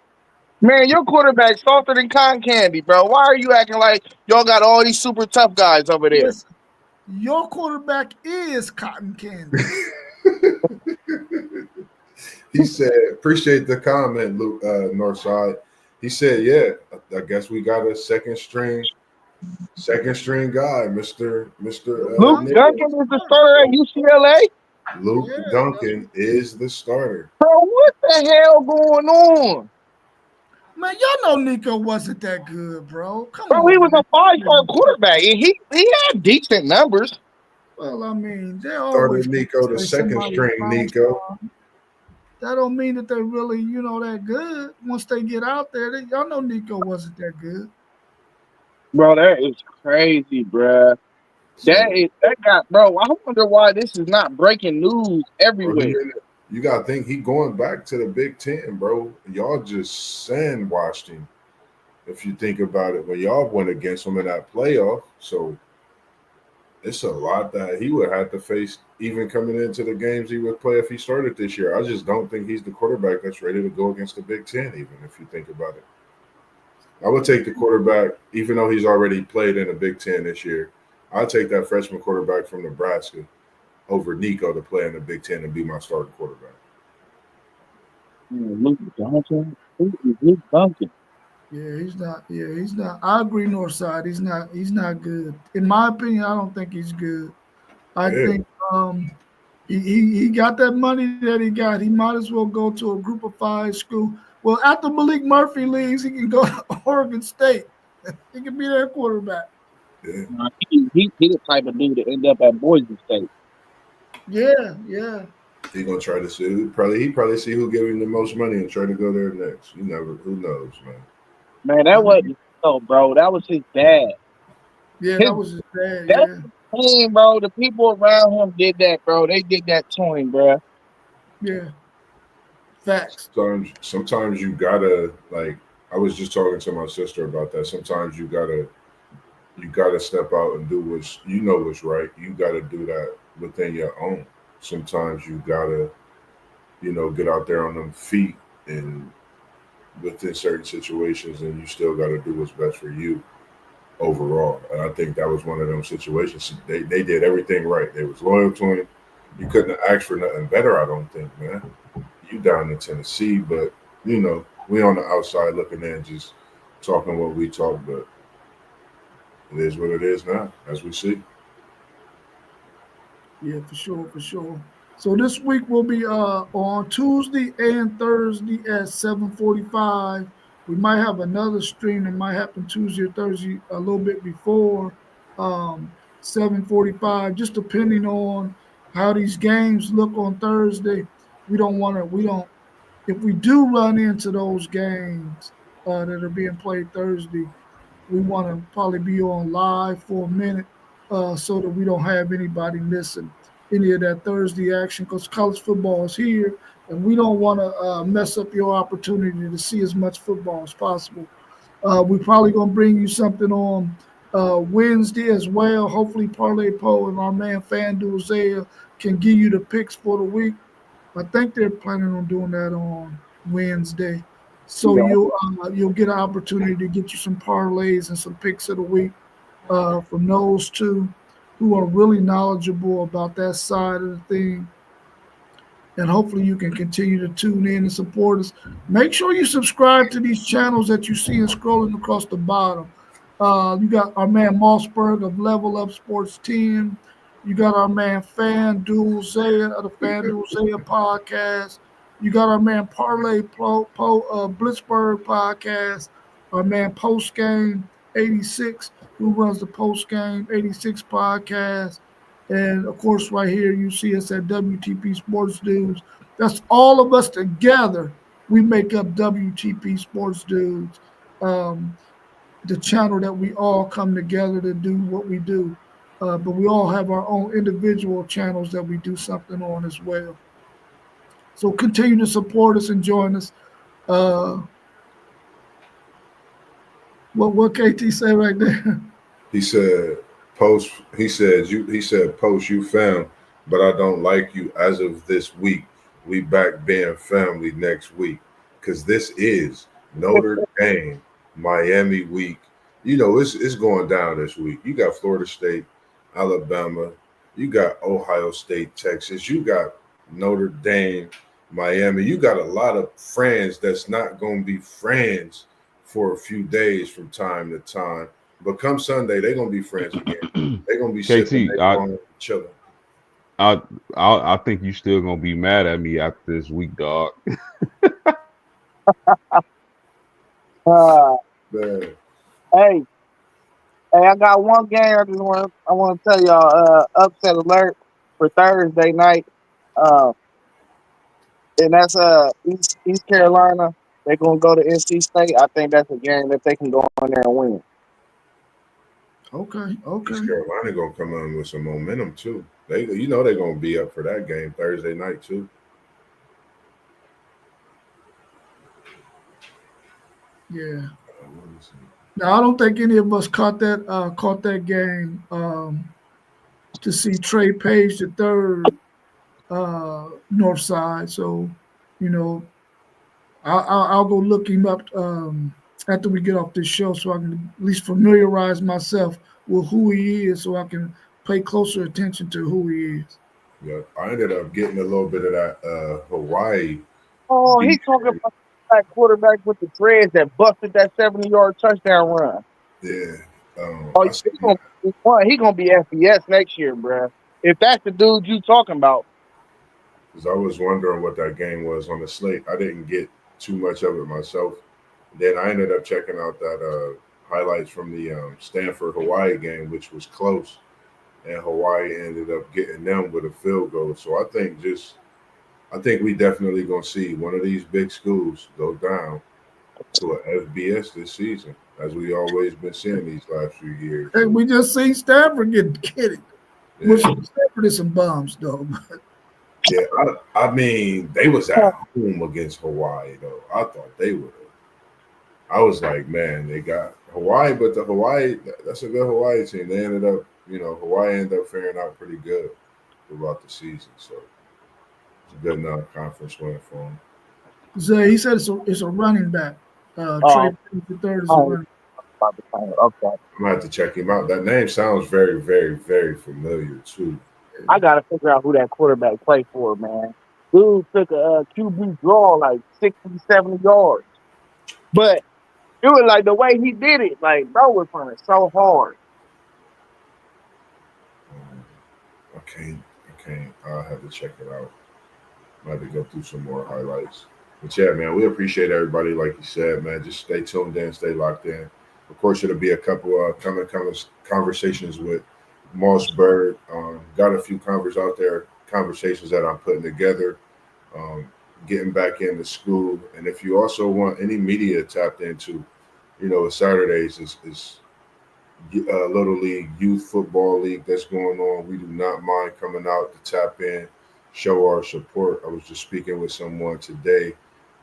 Speaker 4: Man, your quarterback's softer than cotton candy, bro. Why are you acting like y'all got all these super tough guys over there?
Speaker 1: Listen, your quarterback is cotton candy.
Speaker 3: He said, appreciate the comment, Luke Northside. He said, yeah, I guess we got a second string guy, Mr.
Speaker 4: Luke Duncan is the starter at UCLA.
Speaker 3: Luke Duncan is the starter.
Speaker 4: Bro, what the hell going on?
Speaker 1: Man, y'all know Nico wasn't that good, bro. Come on.
Speaker 4: Bro, he was a 5-star quarterback, and he had decent numbers.
Speaker 1: Well, I mean, they
Speaker 3: always started Nico, the second string Nico.
Speaker 1: That don't mean that they really, that good. Once they get out there, y'all know Nico wasn't that good.
Speaker 4: Bro, that is crazy, bro. Bro, I wonder why this is not breaking news everywhere.
Speaker 3: You got to think he going back to the Big Ten, bro. Y'all just sandwashed him if you think about it, when y'all went against him in that playoff. So it's a lot that he would have to face even coming into the games he would play if he started this year. I just don't think he's the quarterback that's ready to go against the Big Ten, even if you think about it. I would take the quarterback, even though he's already played in the Big Ten this year. I'd take that freshman quarterback from Nebraska over Nico to play in the Big Ten and be my starting quarterback.
Speaker 4: Luke Johnson. Luke Duncan.
Speaker 1: Yeah, he's not. Yeah, he's not. I agree, Northside. He's not. He's not good. In my opinion, I don't think he's good. I
Speaker 3: Yeah.
Speaker 1: think he got that money that he got. He might as well go to a Group of 5 school. Well, after Malik Murphy leaves, he can go to Oregon State. He can be their quarterback.
Speaker 3: Yeah.
Speaker 4: He the type of dude to end up at Boise State.
Speaker 1: Yeah, yeah.
Speaker 3: He's gonna try to see he probably see who give him the most money and try to go there next. Who knows, man.
Speaker 4: Man, that wasn't so, bro. That was his dad.
Speaker 1: Yeah, that was his dad.
Speaker 4: That
Speaker 1: Yeah,
Speaker 4: was him, bro. The people around him did that, bro. They did that to him, bro.
Speaker 1: yeah. Facts.
Speaker 3: Sometimes you gotta, like, I was just talking to my sister about that. Sometimes you gotta step out and do what's right. You gotta do that within your own. Sometimes you gotta, get out there on them feet and within certain situations, and you still gotta do what's best for you overall. And I think that was one of them situations. They did everything right. They was loyal to him. You couldn't have asked for nothing better, I don't think, man. You down in Tennessee, but we on the outside looking in, just talking what we talk, but it is what it is now, as we see.
Speaker 1: Yeah, for sure, for sure. So this week will be on Tuesday and Thursday at 7:45. We might have another stream that might happen Tuesday or Thursday a little bit before 7:45, just depending on how these games look on Thursday. We don't if we do run into those games that are being played Thursday, we want to probably be on live for a minute so that we don't have anybody missing any of that Thursday action because college football is here and we don't want to mess up your opportunity to see as much football as possible. We're probably going to bring you something on Wednesday as well. Hopefully, Parlay Poe and our man FanDuel Zaya can give you the picks for the week. I think they're planning on doing that on Wednesday. So
Speaker 4: Yeah.
Speaker 1: you'll get an opportunity to get you some parlays and some picks of the week from those two who are really knowledgeable about that side of the thing. And hopefully you can continue to tune in and support us. Make sure you subscribe to these channels that you see and scrolling across the bottom. You got our man Mossberg of Level Up Sports Team. You got our man FanDuel Zaya of the FanDuel Zaya podcast. You got our man Parlay Blitzberg podcast. Our man Post Game 86, who runs the Post Game 86 podcast. And of course, right here, you see us at WTP Sports Dudes. That's all of us together. We make up WTP Sports Dudes, the channel that we all come together to do what we do. But we all have our own individual channels that we do something on as well. So continue to support us and join us. What KT say right there?
Speaker 3: He said, "Post." "Post. You found, but I don't like you as of this week. We back being family next week, cause this is Notre Dame, Miami week. It's going down this week. You got Florida State, Alabama. You got Ohio State, Texas. You got Notre Dame, Miami. You got a lot of friends that's not going to be friends for a few days from time to time. But come Sunday, they're gonna be friends again. They're gonna be sipping
Speaker 2: KT,
Speaker 3: their wine, chilling.
Speaker 2: I think you still gonna be mad at me after this week, dog.
Speaker 4: Uh,
Speaker 3: Man,
Speaker 4: hey, I got one game I want to tell y'all, upset alert for Thursday night. Uh, and that's East Carolina. They're gonna go to NC State. I think that's a game that they can go on there and win.
Speaker 1: Okay.
Speaker 3: East Carolina gonna come in with some momentum too. They're gonna be up for that game Thursday night too.
Speaker 1: Yeah. Now I don't think any of us caught that game to see Trey Page the third North Side. So, you know, I'll go look him up after we get off this show, so I can at least familiarize myself with who he is, so I can pay closer attention to who he is.
Speaker 3: Yeah, I ended up getting a little bit of that Hawaii.
Speaker 4: Oh, he
Speaker 3: beat.
Speaker 4: talking about that quarterback with the dreads that busted that 70-yard touchdown run.
Speaker 3: Yeah,
Speaker 4: Oh,
Speaker 3: I seen that.
Speaker 4: he gonna be FBS next year, bro. If that's the dude you talking about.
Speaker 3: Because I was wondering what that game was on the slate. I didn't get too much of it myself. Then I ended up checking out that highlights from the Stanford Hawaii game, which was close, and Hawaii ended up getting them with a field goal. So I think we definitely gonna see one of these big schools go down to a FBS this season, as we always been seeing these last few years.
Speaker 1: Hey, we just seen Stanford get it.
Speaker 3: Yeah.
Speaker 1: Which Stanford is some bombs though.
Speaker 3: Yeah, I mean, they was at home against Hawaii though. I thought they would have. I was like, man, they got Hawaii, but the Hawaii, that's a good Hawaii team. They ended up, Hawaii ended up faring out pretty good throughout the season. So it's a good non-conference win for them.
Speaker 1: Zay, he said it's a running back. Trey Page the third is a running back.
Speaker 4: Okay.
Speaker 3: I'm gonna have to check him out. That name sounds very, very, very familiar too.
Speaker 4: I gotta figure out who that quarterback played for, man. Dude took a QB draw like 60, 70 yards. But it was like the way he did it, like bro was running so hard.
Speaker 3: Okay. I'll have to check it out. Might have to go through some more highlights. But yeah, man, we appreciate everybody. Like you said, man, just stay tuned in, stay locked in. Of course, it'll be a couple coming conversations with Mossberg. Got a few conversations that I'm putting together. Getting back into school, and if you also want any media tapped into, Saturdays is Little League Youth Football League that's going on. We do not mind coming out to tap in, show our support. I was just speaking with someone today,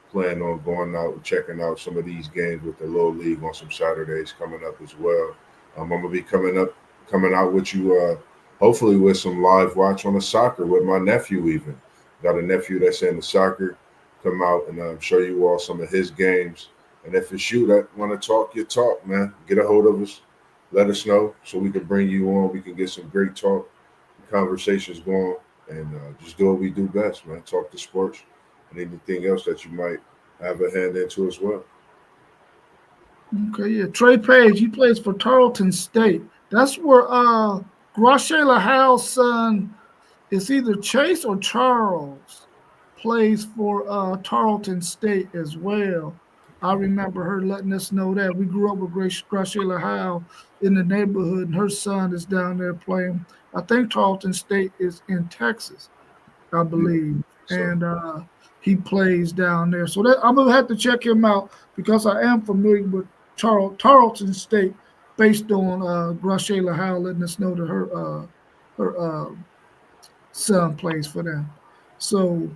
Speaker 3: planning on going out and checking out some of these games with the Little League on some Saturdays coming up as well. I'm gonna be coming out with you, hopefully with some live watch on the soccer with my nephew. Even got a nephew that's into soccer. Come out and show you all some of his games. And if it's you that want to talk your talk, man, get a hold of us. Let us know so we can bring you on. We can get some great talk, conversations going, and just do what we do best, man. Talk to sports and anything else that you might have a hand into as well.
Speaker 1: Okay, yeah. Trey Page, he plays for Tarleton State. That's where Graciela Howe's son is either Chase or Charles plays for Tarleton State as well. I remember her letting us know that. We grew up with Graciela Howe in the neighborhood, and her son is down there playing. I think Tarleton State is in Texas, I believe. And he plays down there. So I'm going to have to check him out because I am familiar with Tarleton State based on Graciela Howe letting us know that her son plays for them. So,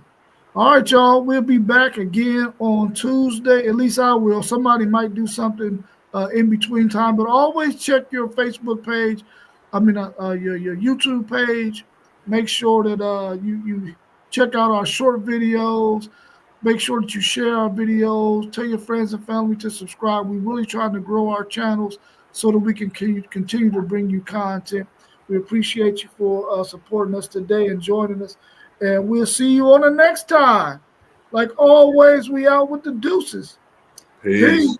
Speaker 1: all right, y'all, we'll be back again on Tuesday. At least I will. Somebody might do something in between time, but always check your Facebook page. Your YouTube page. Make sure that you check out our short videos. Make sure that you share our videos. Tell your friends and family to subscribe. We're really trying to grow our channels so that we can continue to bring you content. We appreciate you for supporting us today and joining us. And we'll see you on the next time. Like always, we out with the deuces.
Speaker 3: Peace.